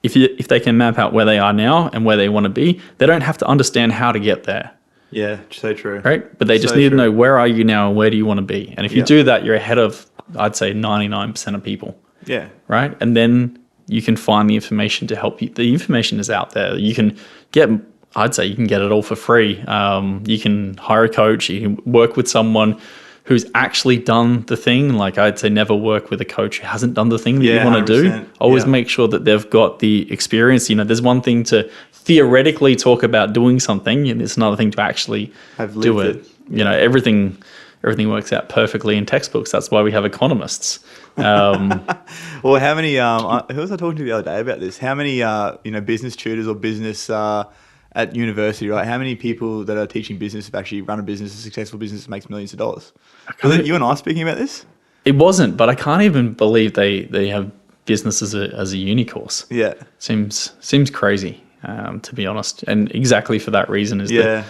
if they can map out where they are now and where they want to be, they don't have to understand how to get there. Yeah, so true. Right? But they just need to know, where are you now and where do you want to be? And if you do that, you're ahead of, I'd say, 99% of people. Yeah. Right? And then you can find the information to help you. The information is out there. You can get, I'd say you can get it all for free. You can hire a coach. You can work with someone who's actually done the thing. Like I'd say never work with a coach who hasn't done the thing that you want to do. Always make sure that they've got the experience. There's one thing to theoretically talk about doing something, and it's another thing to actually do it. Everything works out perfectly in textbooks. That's why we have economists. Well, how many, who was I talking to the other day about this? How many, business tutors or business at university, right? How many people that are teaching business have actually run a business, a successful business that makes millions of dollars? Was it you and I speaking about this? It wasn't, but I can't even believe they have business as a uni course. Yeah. Seems crazy, to be honest. And exactly for that reason is that,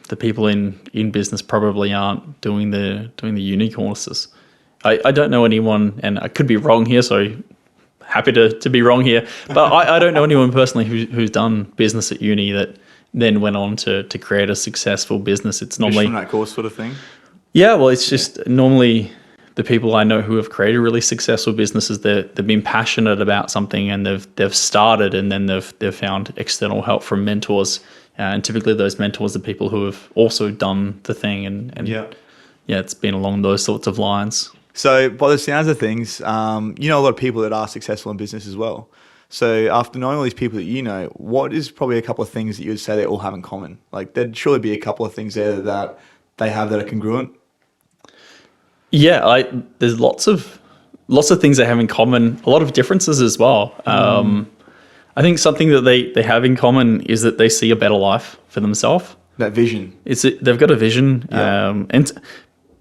the people in business probably aren't doing the uni courses. I don't know anyone, and I could be wrong here, so happy to be wrong here, but I don't know anyone personally who's done business at uni that then went on to create a successful business. It's normally from that course sort of thing. Yeah, well, it's just normally the people I know who have created really successful businesses. They've been passionate about something and they've started, and then they've found external help from mentors, and typically those mentors are people who have also done the thing, and it's been along those sorts of lines. So by the sounds of things, a lot of people that are successful in business as well. So after knowing all these people that what is probably a couple of things that you would say they all have in common? Like there'd surely be a couple of things there that they have that are congruent. Yeah, there's lots of things they have in common, a lot of differences as well. I think something that they have in common is that they see a better life for themselves. That vision. They've got a vision, and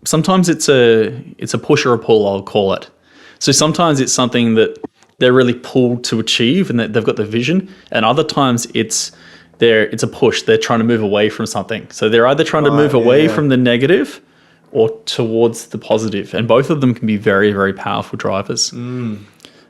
sometimes it's a push or a pull, I'll call it. So sometimes it's something that they're really pulled to achieve and that they've got the vision, and other times it's a push. They're trying to move away from something. So they're either trying to move away from the negative or towards the positive, and both of them can be very, very powerful drivers.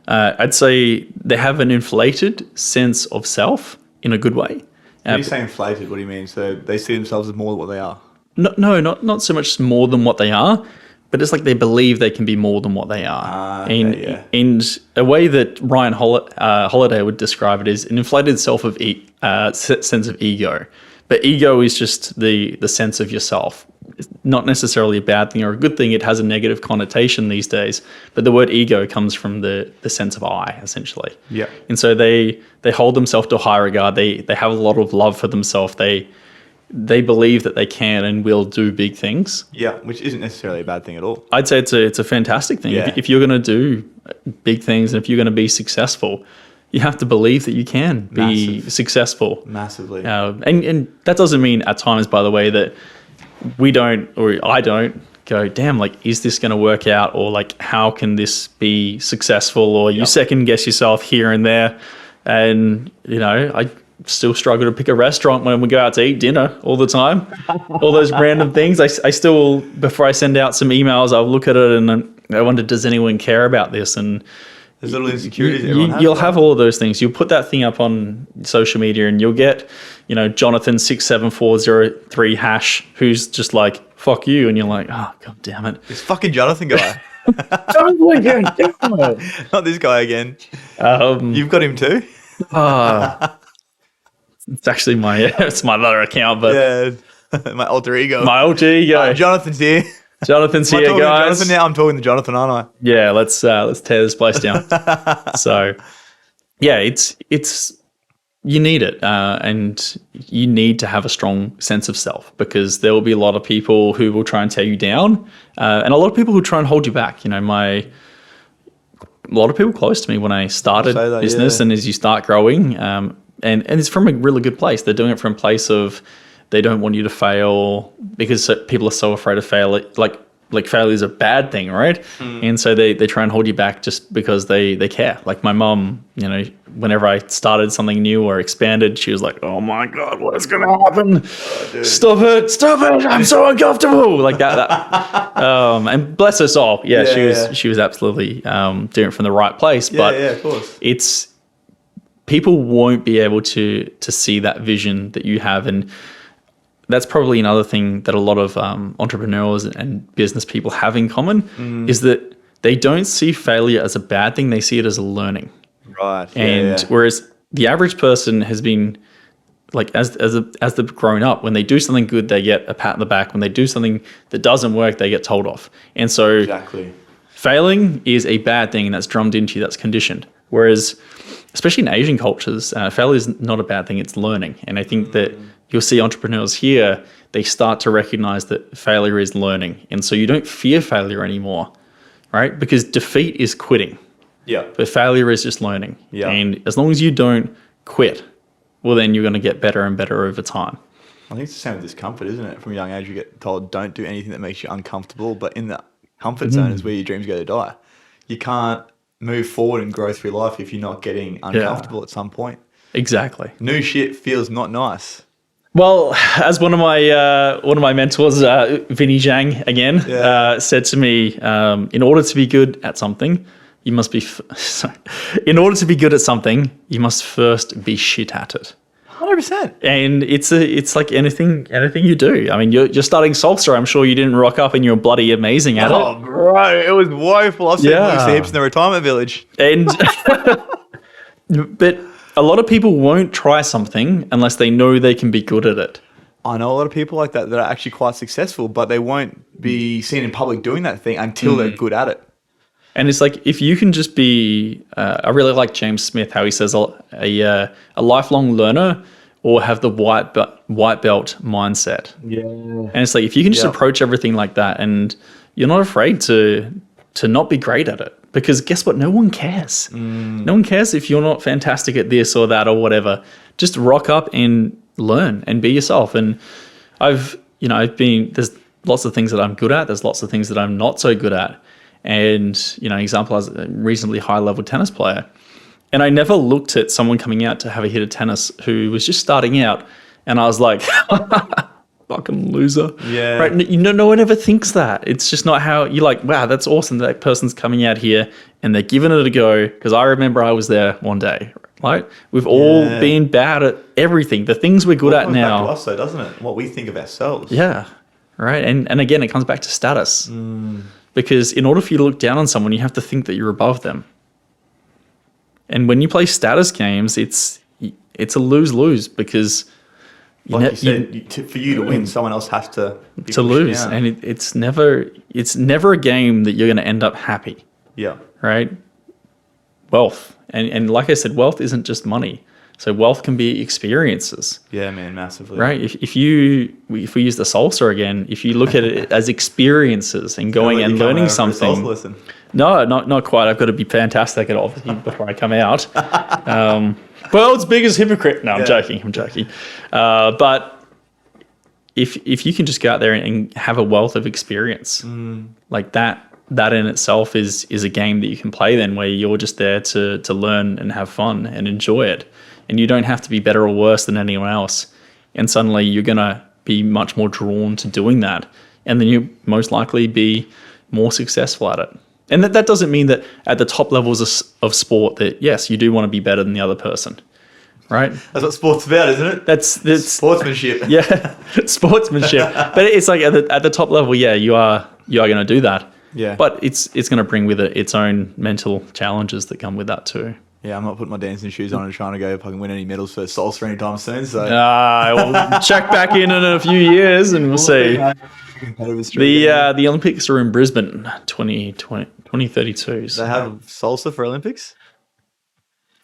I'd say they have an inflated sense of self in a good way. When you say inflated, what do you mean? So they see themselves as more than what they are? No, not so much more than what they are, but it's like they believe they can be more than what they are. In a way that Ryan Holiday would describe it is an inflated sense of ego. But ego is just the sense of yourself. It's not necessarily a bad thing or a good thing. It has a negative connotation these days. But the word ego comes from the sense of I, essentially. Yeah. And so they hold themselves to a high regard. They have a lot of love for themselves. They believe that they can and will do big things. Yeah, which isn't necessarily a bad thing at all. I'd say it's a fantastic thing. Yeah. If you're going to do big things and if you're going to be successful, you have to believe that you can be successful. Massively. And that doesn't mean at times, by the way, that we don't, or I don't go, damn, like, is this going to work out? Or like, how can this be successful? Or you second guess yourself here and there. And, I still struggle to pick a restaurant when we go out to eat dinner all the time. All those random things. I still, before I send out some emails, I'll look at it and I wonder, does anyone care about this? And there's little insecurities. You'll have all of those things. You'll put that thing up on social media and you'll get, Jonathan 67403 hash who's just like, fuck you. And you're like, oh, God damn it. This fucking Jonathan guy. Jonathan again. Not this guy again. You've got him too? It's actually it's my other account, but my alter ego. Jonathan's here. Jonathan's here, guys. Jonathan now? I'm talking to Jonathan, aren't I? Yeah, let's tear this place down. So, yeah, it's you need it, and you need to have a strong sense of self because there will be a lot of people who will try and tear you down, and a lot of people who try and hold you back. A lot of people close to me when I started business, and as you start growing, and it's from a really good place. They're doing it from a place of they don't want you to fail because people are so afraid of fail. Like failure is a bad thing, right? And so they try and hold you back just because they care. Like my mom, you know, whenever I started something new or expanded, she was like, "Oh my God, what's going to happen? Stop it. I'm so uncomfortable." Like that. And bless her soul. She was absolutely doing it from the right place. But of course. People won't be able to see that vision that you have. And that's probably another thing that a lot of entrepreneurs and business people have in common is that they don't see failure as a bad thing. They see it as a learning. Right. And whereas the average person has been like, as they've grown up, when they do something good, they get a pat on the back. When they do something that doesn't work, they get told off. And so Exactly. failing is a bad thing, and that's drummed into you, that's conditioned. Whereas, especially in Asian cultures, failure is not a bad thing, it's learning. And I think that you'll see entrepreneurs here, they start to recognize that failure is learning. And so you don't fear failure anymore, right? Because defeat is quitting. Yeah. But failure is just learning. Yeah. And as long as you don't quit, well, then you're going to get better and better over time. I think it's the same with discomfort, isn't it? From a young age, you get told don't do anything that makes you uncomfortable, but in that comfort zone is where your dreams go to die. You can't move forward and grow through life if you're not getting uncomfortable at some point. Exactly. New shit feels not nice. Well, as one of my mentors, Vinny Zhang, again, said to me, in order to be good at something, you must be. In order to be good at something, you must first be shit at it. 100%. And it's like anything you do. I mean, you're starting salsa. I'm sure you didn't rock up and you're bloody amazing at it. Oh, bro, it was woeful. I've seen Luke's heaps in the retirement village. And but a lot of people won't try something unless they know they can be good at it. I know a lot of people like that are actually quite successful, but they won't be seen in public doing that thing until they're good at it. And it's like, if you can just be, I really like James Smith, how he says a lifelong learner or have the white belt mindset. Yeah. And it's like, if you can just approach everything like that, and you're not afraid to not be great at it, because guess what? No one cares. No one cares if you're not fantastic at this or that or whatever. Just rock up and learn and be yourself. And there's lots of things that I'm good at. There's lots of things that I'm not so good at. And, example, I was a reasonably high level tennis player. And I never looked at someone coming out to have a hit of tennis who was just starting out. And I was like, fucking loser. Yeah. Right. No one ever thinks that. It's just not how you're like, wow, that's awesome. That person's coming out here and they're giving it a go. Because I remember I was there one day, right? We've all been bad at everything. The things we're good at now. Back to us though, doesn't it? What we think of ourselves. Yeah. Right. And again, it comes back to status. Because in order for you to look down on someone, you have to think that you're above them. And when you play status games, it's a lose-lose, because you said, for you to win, someone else has to lose, down. and it's never a game that you're going to end up happy. Yeah. Right. Wealth, and like I said, wealth isn't just money. So wealth can be experiences. Yeah, man, massively. Right. If we use the salsa again, if you look at it as experiences and going and learning something. No, not quite. I've got to be fantastic at it before I come out. World's biggest hypocrite. No, I'm joking. But if you can just go out there and have a wealth of experience, like that in itself is a game that you can play then, where you're just there to learn and have fun and enjoy it. And you don't have to be better or worse than anyone else. And suddenly you're going to be much more drawn to doing that. And then you most likely be more successful at it. And that doesn't mean that at the top levels of sport that, yes, you do want to be better than the other person, right? That's what sport's about, isn't it? That's sportsmanship. Yeah, sportsmanship. But it's like at the top level, yeah, you are going to do that. Yeah. But it's going to bring with it its own mental challenges that come with that too. Yeah, I'm not putting my dancing shoes on and trying to go if I can win any medals for salsa anytime soon. So we'll check back in a few years and we'll see. The Olympics are in Brisbane, 2032. So. They have salsa for Olympics?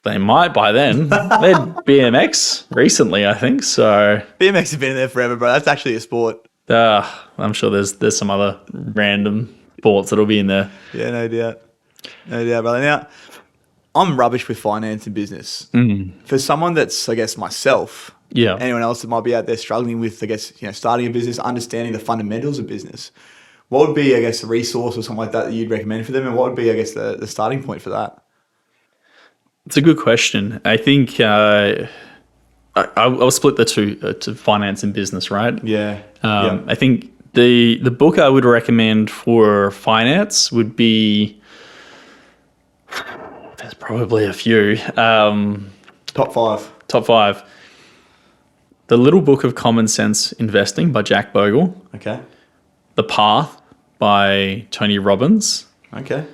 They might by then. They had BMX recently, I think. So BMX has been there forever, bro. That's actually a sport. I'm sure there's some other random sports that'll be in there. Yeah, no doubt, brother. Now, I'm rubbish with finance and business. For someone that's, I guess, myself, anyone else that might be out there struggling with, I guess, starting a business, understanding the fundamentals of business, what would be, I guess, a resource or something like that you'd recommend for them? And what would be, I guess, the starting point for that? It's a good question. I think I'll split the two to finance and business, right? Yeah. I think the book I would recommend for finance would be, there's probably a few. Top five. Top five. The Little Book of Common Sense Investing by Jack Bogle. Okay. The Path by Tony Robbins. Okay.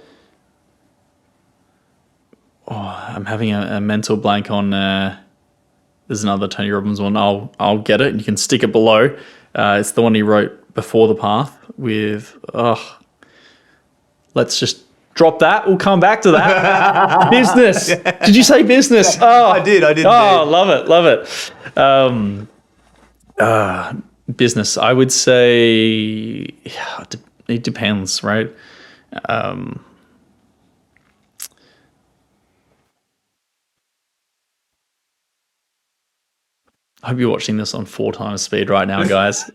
Oh, I'm having a mental blank on. There's another Tony Robbins one. I'll get it, and you can stick it below. It's the one he wrote before The Path with. Let's just drop that. We'll come back to that. Business. Yeah. Did you say business? Oh, I did. Oh, indeed. love it. Business. I would say it depends, right? I hope you're watching this on 4 times speed right now, guys.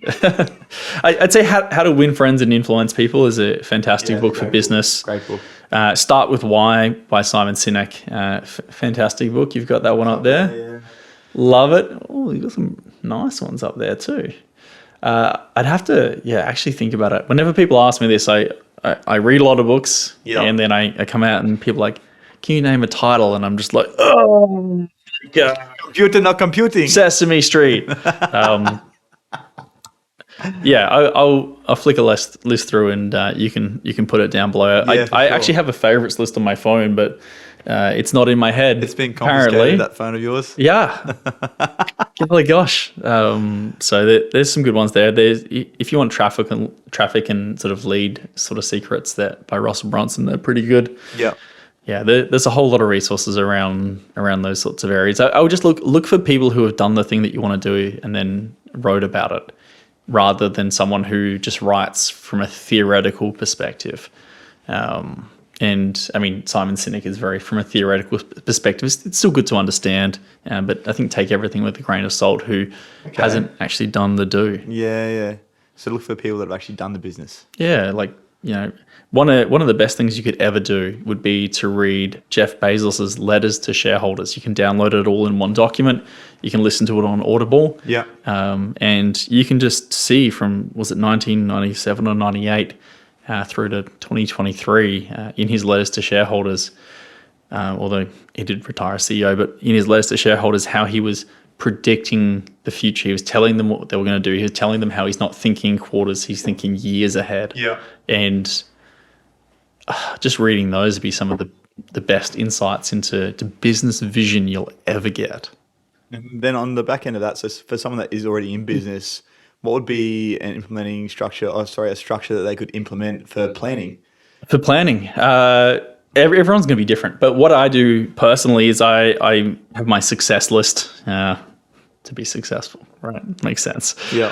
I'd say How to Win Friends and Influence People is a fantastic book for business. Great book. Start With Why by Simon Sinek. Fantastic book. You've got that one up there. Yeah. Love it. Oh, you've got some nice ones up there too. I'd have to, actually think about it. Whenever people ask me this, I read a lot of books and then I come out and people are like, can you name a title? And I'm just like, oh, God. Computer, not computing. Sesame Street. I'll flick a list through and you can put it down below. I actually have a favorites list on my phone, but it's not in my head. It's been confiscated, that phone of yours. Yeah. Holy gosh. So there's some good ones there. If you want traffic and sort of lead sort of secrets that by Russell Brunson, they're pretty good. Yeah. Yeah, there's a whole lot of resources around those sorts of areas. I would just look for people who have done the thing that you want to do and then wrote about it, rather than someone who just writes from a theoretical perspective. And I mean, Simon Sinek is very from a theoretical perspective. It's still good to understand, but I think take everything with a grain of salt who hasn't actually done the do. Yeah. So look for people that have actually done the business. Yeah, one of the best things you could ever do would be to read Jeff Bezos's letters to shareholders. You can download it all in one document. You can listen to it on Audible. Yeah. And you can just see from, was it 1997 or 98 through to 2023 in his letters to shareholders, although he did retire as CEO, but in his letters to shareholders, how he was predicting the future. He was telling them what they were going to do. He was telling them how he's not thinking quarters, he's thinking years ahead. Yeah. And just reading those would be some of the best insights into business vision you'll ever get. And then on the back end of that, so for someone that is already in business, what would be a structure that they could implement for planning? For planning, everyone's going to be different. But what I do personally is I have my success list to be successful. Right, makes sense. Yeah.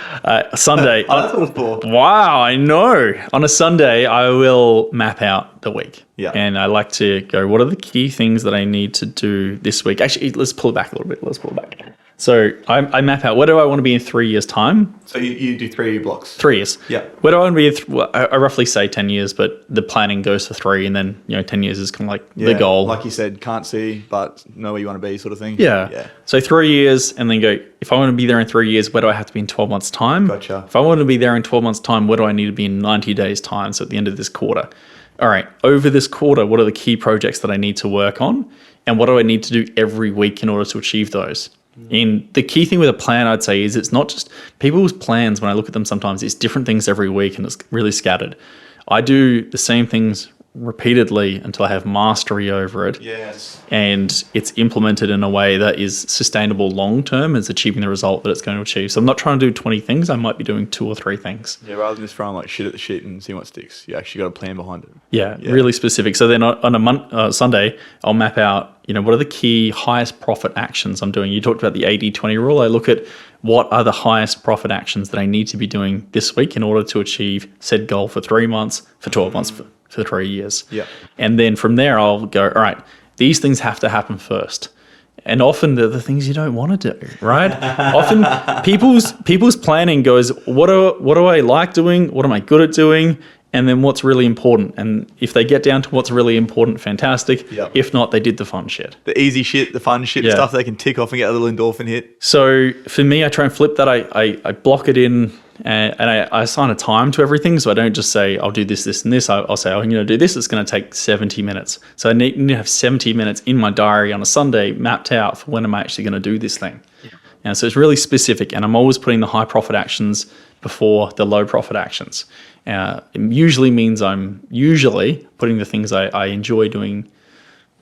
Sunday. That's what it's for. Wow, I know. On a Sunday, I will map out the week. Yeah. And I like to go, what are the key things that I need to do this week? Actually, let's pull it back a little bit. So I map out, where do I want to be in 3 years' time? So you do 3 year blocks? 3 years. Yeah. Where do I want to be? I roughly say 10 years, but the planning goes for 3, and then 10 years is kind of like the goal. Like you said, can't see, but know where you want to be, sort of thing. Yeah. So 3 years, and then go, if I want to be there in 3 years, where do I have to be in 12 months' time? Gotcha. If I want to be there in 12 months' time, where do I need to be in 90 days' time? So at the end of this quarter. All right, over this quarter, what are the key projects that I need to work on? And what do I need to do every week in order to achieve those? And the key thing with a plan, I'd say, is it's not just people's plans. When I look at them sometimes, it's different things every week and it's really scattered. I do the same things repeatedly until I have mastery over it. Yes. And it's implemented in a way that is sustainable long-term, is achieving the result that it's going to achieve. So I'm not trying to do 20 things. I might be doing 2 or 3 things. Yeah, rather than just throwing like shit at the sheet and seeing what sticks. You actually got a plan behind it. Yeah. Really specific. So then on a Sunday, I'll map out, what are the key highest profit actions I'm doing? You talked about the 80-20 rule. I look at what are the highest profit actions that I need to be doing this week in order to achieve said goal for 3 months, for 12 months, for 3 years. Yeah. And then from there, I'll go, all right, these things have to happen first. And often they're the things you don't want to do, right? Often people's planning goes, what do I like doing? What am I good at doing? And then what's really important. And if they get down to what's really important, fantastic. Yep. If not, they did the fun shit. The easy shit, the fun shit, the stuff they can tick off and get a little endorphin hit. So for me, I try and flip that. I block it in and I assign a time to everything. So I don't just say, I'll do this, this, and this. I'll say, I'm going to do this. It's going to take 70 minutes. So I need to have 70 minutes in my diary on a Sunday mapped out for when am I actually going to do this thing. Yeah. And so it's really specific. And I'm always putting the high profit actions before the low profit actions. It usually means I'm usually putting the things I enjoy doing.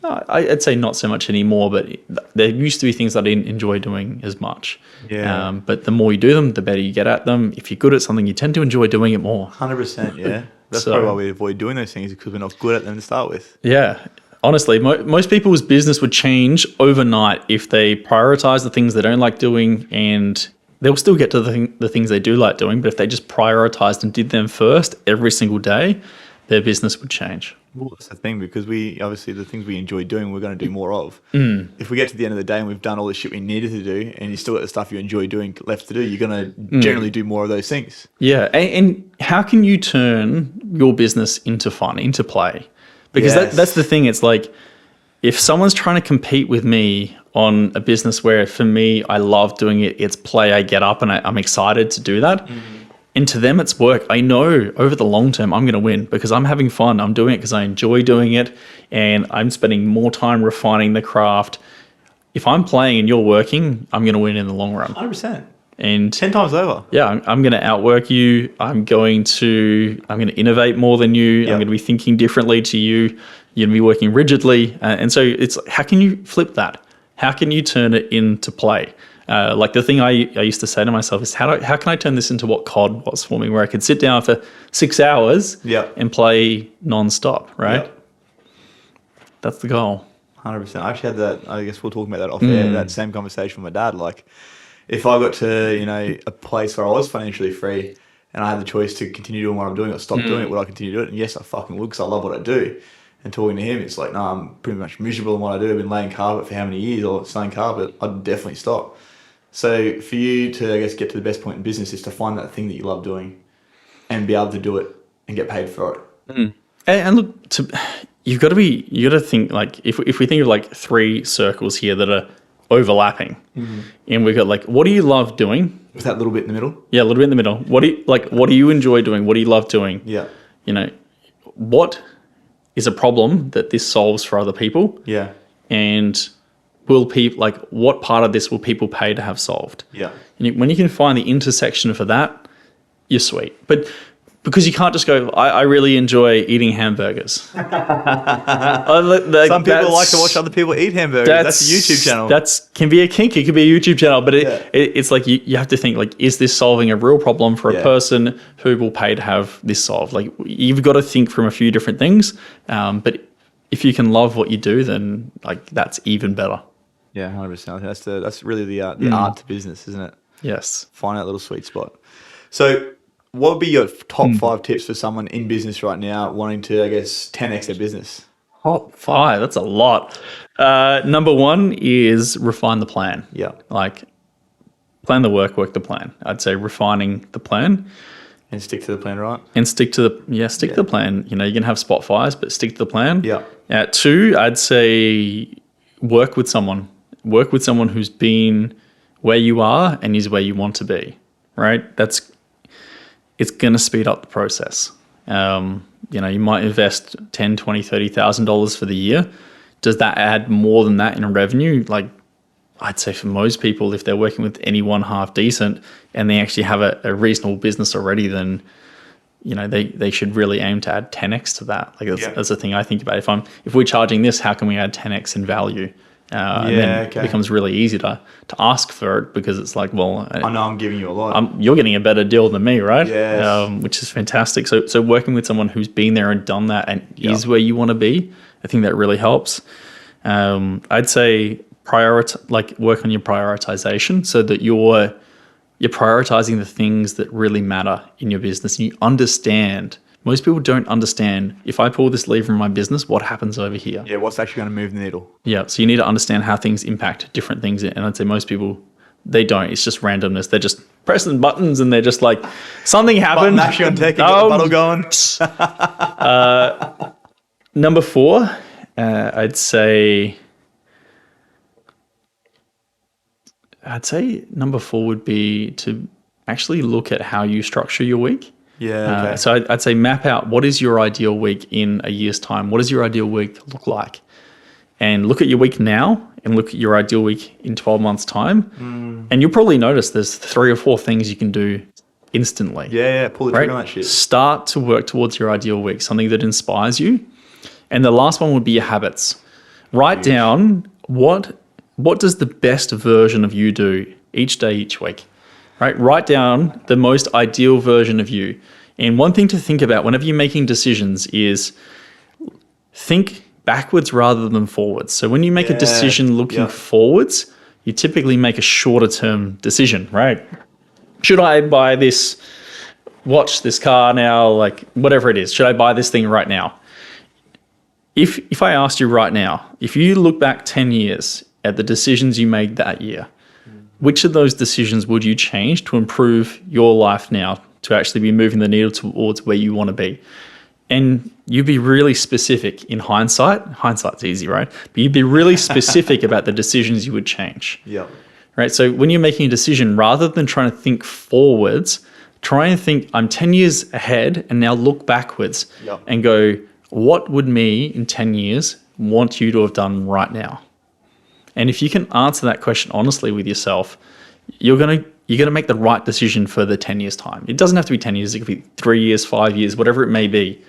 I'd say not so much anymore, but there used to be things I didn't enjoy doing as much. Yeah. But the more you do them, the better you get at them. If you're good at something, you tend to enjoy doing it more. 100%, yeah. That's probably why we avoid doing those things, because we're not good at them to start with. Yeah. Honestly, most people's business would change overnight if they prioritize the things they don't like doing, and they'll still get to the things they do like doing, but if they just prioritized and did them first every single day, their business would change. Well, that's the thing, because we obviously the things we enjoy doing, we're going to do more of. If we get to the end of the day and we've done all the shit we needed to do, and you still got the stuff you enjoy doing left to do, you're going to generally do more of those things. Yeah, and how can you turn your business into fun, into play? Because that's the thing. It's like, if someone's trying to compete with me on a business where, for me, I love doing it, it's play, I get up and I'm excited to do that. And to them, it's work. I know over the long term, I'm going to win because I'm having fun. I'm doing it because I enjoy doing it, and I'm spending more time refining the craft. If I'm playing and you're working, I'm going to win in the long run. 100%. And 10 times over. Yeah, I'm going to outwork you. I'm going to innovate more than you. Yep. I'm going to be thinking differently to you. You're going to be working rigidly. And so it's, how can you flip that? How can you turn it into play? Like the thing I used to say to myself is, how can I turn this into what COD was for me, where I could sit down for 6 hours and play nonstop, right? Yep. That's the goal. 100%. I actually had that, I guess we'll talk about that off air, that same conversation with my dad. Like, if I got to, a place where I was financially free and I had the choice to continue doing what I'm doing or stop doing it, would I continue to do it? And yes, I fucking would, because I love what I do. And talking to him, it's like, no, I'm pretty much miserable in what I do. I've been laying carpet for how many years, or selling carpet. I'd definitely stop. So for you to, I guess, get to the best point in business is to find that thing that you love doing and be able to do it and get paid for it. And look, you got to think, like, if we think of like 3 circles here that are overlapping, and we've got, like, what do you love doing? With that little bit in the middle? Yeah, a little bit in the middle. What do you enjoy doing? What do you love doing? Yeah. What is a problem that this solves for other people? Yeah. And will people, like, what part of this will people pay to have solved? Yeah. And when you can find the intersection for that, you're sweet. But because you can't just go, I really enjoy eating hamburgers. Some people like to watch other people eat hamburgers. That's a YouTube channel. That can be a kink. It could be a YouTube channel. But it's like you have to think, like, is this solving a real problem for a person who will pay to have this solved? Like, you've got to think from a few different things. But if you can love what you do, then, like, that's even better. Yeah, 100%. I think that's really the art to business, isn't it? Yes. Find that little sweet spot. So what would be your top 5 tips for someone in business right now wanting to, I guess, 10x their business? Top 5, that's a lot. Number 1 is refine the plan. Yeah. Like, plan the work the plan. I'd say refining the plan. And stick to the plan, right? And stick to the plan. You can have spot fires, but stick to the plan. Yeah. 2, I'd say work with someone. Work with someone who's been where you are and is where you want to be, right? It's going to speed up the process. You might invest $10,000, $20,000, $30,000 for the year. Does that add more than that in revenue? Like, I'd say for most people, if they're working with anyone half decent and they actually have a reasonable business already, then they should really aim to add 10x to that. Like, that's the thing I think about. If we're charging this, how can we add 10x in value? And then it becomes really easy to ask for it, because it's like, well, I know I'm giving you a lot. You're getting a better deal than me, right? Yes. Which is fantastic. So working with someone who's been there and done that and is where you want to be, I think that really helps. I'd say work on your prioritization, so that you're prioritizing the things that really matter in your business, and you understand Most people don't understand, if I pull this lever in my business, what happens over here? Yeah, what's actually going to move the needle? Yeah, so you need to understand how things impact different things. And I'd say most people, they don't. It's just randomness. They're just pressing buttons and they're just like, something happened. Actually on tech, you got the bottle going. Number 4, I'd say number 4 would be to actually look at how you structure your week. Yeah. Okay. So I'd say map out what is your ideal week in a year's time. What does your ideal week look like? And look at your week now and look at your ideal week in 12 months' time. And you'll probably notice there's 3 or 4 things you can do instantly. Yeah. Pull the trigger on that shit. Start to work towards your ideal week, something that inspires you. And the last one would be your habits. Write down what does the best version of you do each day, each week. Right? Write down the most ideal version of you. And one thing to think about whenever you're making decisions is think backwards rather than forwards. So when you make a decision looking forwards, you typically make a shorter term decision, right? Should I buy this watch, this car now, like whatever it is? Should I buy this thing right now? If I asked you right now, if you look back 10 years at the decisions you made that year, which of those decisions would you change to improve your life now, to actually be moving the needle towards where you want to be? And you'd be really specific in hindsight. Hindsight's easy, right? But you'd be really specific about the decisions you would change. Yeah. Right? So when you're making a decision, rather than trying to think forwards, try and think, I'm 10 years ahead and now look backwards and go, what would me in 10 years want you to have done right now? And if you can answer that question honestly with yourself, you're gonna make the right decision for the 10 years time. It doesn't have to be 10 years, it could be 3 years, 5 years, whatever it may be.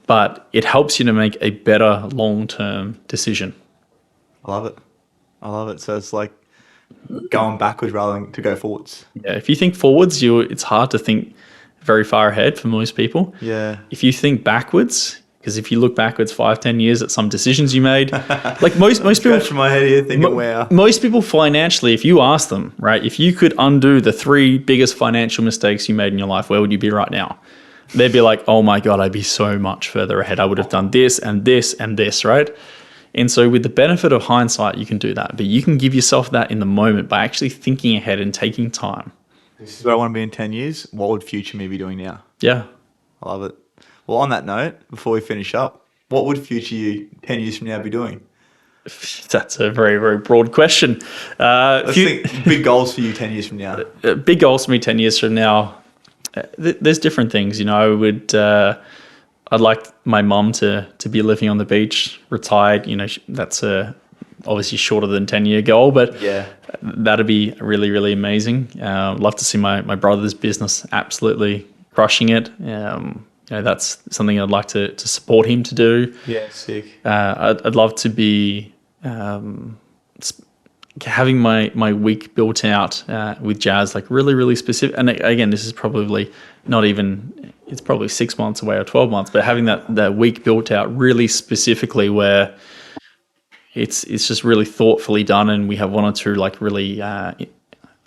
But it helps you to make a better long-term decision. I love it. So it's like going backwards rather than to go forwards. Yeah, if you think forwards, it's hard to think very far ahead for most people. Yeah. If you think backwards, because if you look backwards 5-10 years at some decisions you made, like most people, scratching my head here thinking, wow. Most people financially, if you ask them, right, if you could undo the 3 biggest financial mistakes you made in your life, where would you be right now? They'd be like, oh my God, I'd be so much further ahead. I would have done this and this and this, right? And so with the benefit of hindsight, you can do that. But you can give yourself that in the moment by actually thinking ahead and taking time. This is where I want to be in 10 years. What would future me be doing now? Yeah. I love it. Well, on that note, before we finish up, what would future you 10 years from now be doing? That's a very, very broad question. Let's think big goals for you 10 years from now. Big goals for me 10 years from now. There's different things. I'd like my mum to be living on the beach, retired. That's obviously shorter than 10-year goal, but that'd be really, really amazing. Love to see my brother's business absolutely crushing it. That's something I'd like to support him to do. Yeah, sick. I'd love to be having my week built out with jazz, like really, really specific. And again, this is probably not even, it's probably 6 months away or 12 months, but having that week built out really specifically where it's just really thoughtfully done, and we have 1 or 2 like really,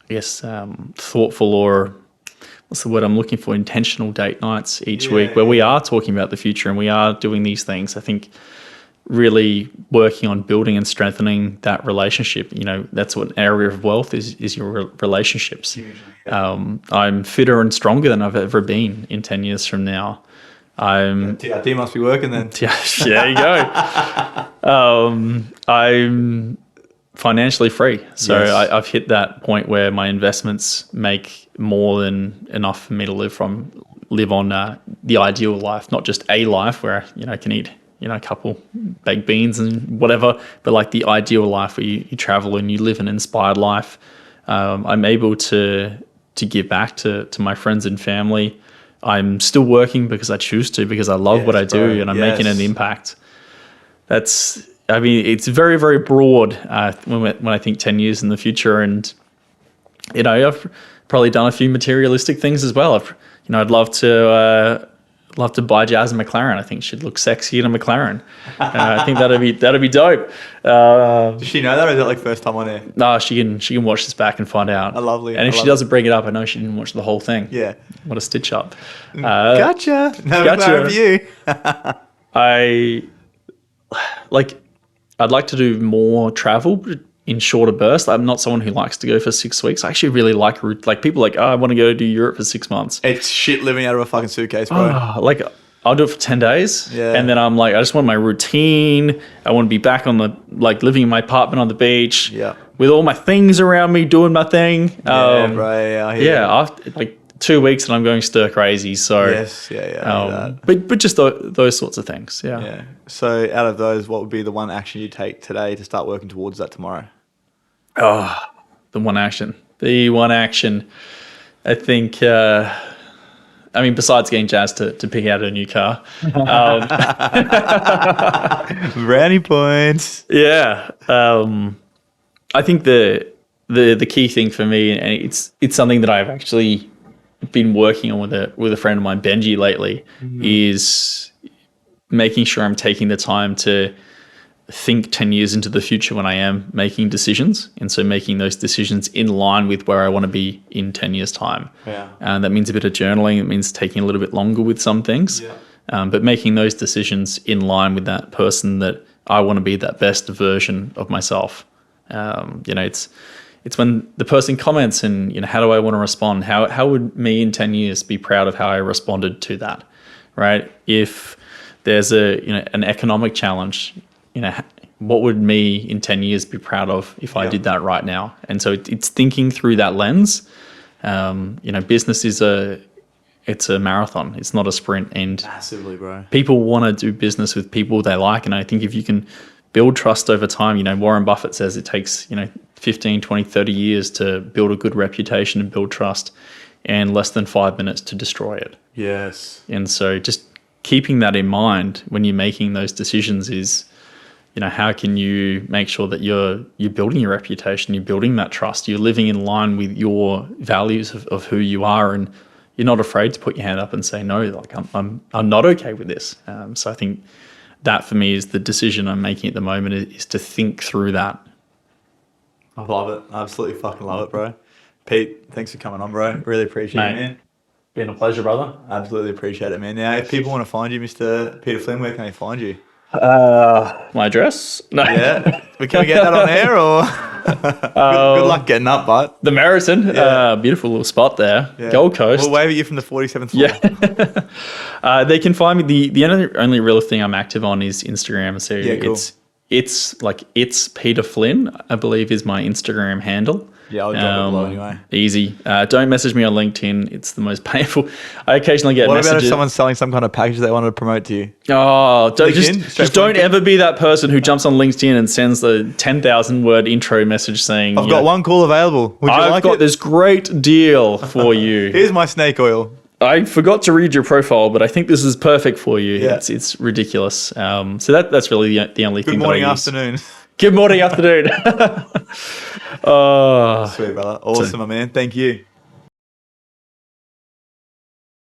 thoughtful, or what's the word I'm looking for, intentional date nights each week where we are talking about the future and we are doing these things. I think really working on building and strengthening that relationship, that's what an area of wealth is your relationships. I'm fitter and stronger than I've ever been in 10 years from now. TRT must be working then. There you go. I'm financially free. So I've hit that point where my investments make more than enough for me to live on the ideal life, not just a life where I can eat a couple baked beans and whatever, but like the ideal life where you travel and you live an inspired life. I'm able to give back to my friends and family. I'm still working because I choose to, because I love what I do, and I'm making an impact. It's very, very broad when I think 10 years in the future. And, I've probably done a few materialistic things as well. I'd love love to buy Jazz a McLaren. I think she'd look sexy in a McLaren. I think that'd be dope. Does she know that, or is that like first time on air? No, she can watch this back and find out. Lovely. And if she doesn't bring it up, I know she didn't watch the whole thing. Yeah. What a stitch up. Gotcha. No, Gotcha. for you. I'd like to do more travel in shorter bursts. I'm not someone who likes to go for 6 weeks. I actually really like people like, I want to go to Europe for 6 months. It's shit living out of a fucking suitcase, bro. I'll do it for 10 days. Yeah. And then I'm like, I just want my routine. I want to be back on living in my apartment on the beach. Yeah. With all my things around me, doing my thing. Yeah, bro. Yeah, after 2 weeks and I'm going stir crazy. So yes, but just those sorts of things. Yeah. Yeah. So out of those, what would be the one action you take today to start working towards that tomorrow? Oh, the one action. I think. Besides getting Jazz to pick out a new car. Brownie points. Yeah. I think the key thing for me, and it's something that I've actually been working on with a friend of mine, Benji, lately, is making sure I'm taking the time to think 10 years into the future when I am making decisions. And so making those decisions in line with where I want to be in 10 years' time. Yeah. And that means a bit of journaling. It means taking a little bit longer with some things. Yeah. But making those decisions in line with that person that I want to be, that best version of myself. It's when the person comments and, how do I want to respond? How would me in 10 years be proud of how I responded to that, right? If there's an economic challenge, what would me in 10 years be proud of if I did that right now? And so it's thinking through that lens. Business it's a marathon. It's not a sprint. And massively, bro. People want to do business with people they like. And I think if you can build trust over time, Warren Buffett says it takes, 15, 20, 30 years to build a good reputation and build trust, and less than 5 minutes to destroy it. Yes. And so just keeping that in mind when you're making those decisions is, how can you make sure that you're building your reputation, you're building that trust, you're living in line with your values of who you are, and you're not afraid to put your hand up and say no. Like I'm not okay with this. So I think that for me is the decision I'm making at the moment is to think through that. I love it. I absolutely fucking love it, bro. Pete, thanks for coming on, bro. Really appreciate it, man. Been a pleasure, brother. Absolutely appreciate it, man. Now, if people want to find you, Mr. Peter Flynn, where can they find you? My address? No. Yeah. Can we get that on air, or good luck getting up, but the Meriton, beautiful little spot there, Gold Coast. We'll wave at you from the 47th floor. Yeah. They can find me. The only real thing I'm active on is Instagram. So cool. it's Peter Flynn, I believe, is my Instagram handle. Yeah, I'll drop it below anyway. Easy. Don't message me on LinkedIn. It's the most painful. I occasionally get messages. What about if someone's selling some kind of package they wanted to promote to you? Oh, just don't ever be that person who jumps on LinkedIn and sends the 10,000 word intro message saying, I've got one call available. Would you like it? I've got this great deal for you. Here's my snake oil. I forgot to read your profile, but I think this is perfect for you. Yeah. It's ridiculous. So that's really the only thing. Good morning, afternoon. Good morning, afternoon. Sweet, brother. Awesome, my man. Thank you.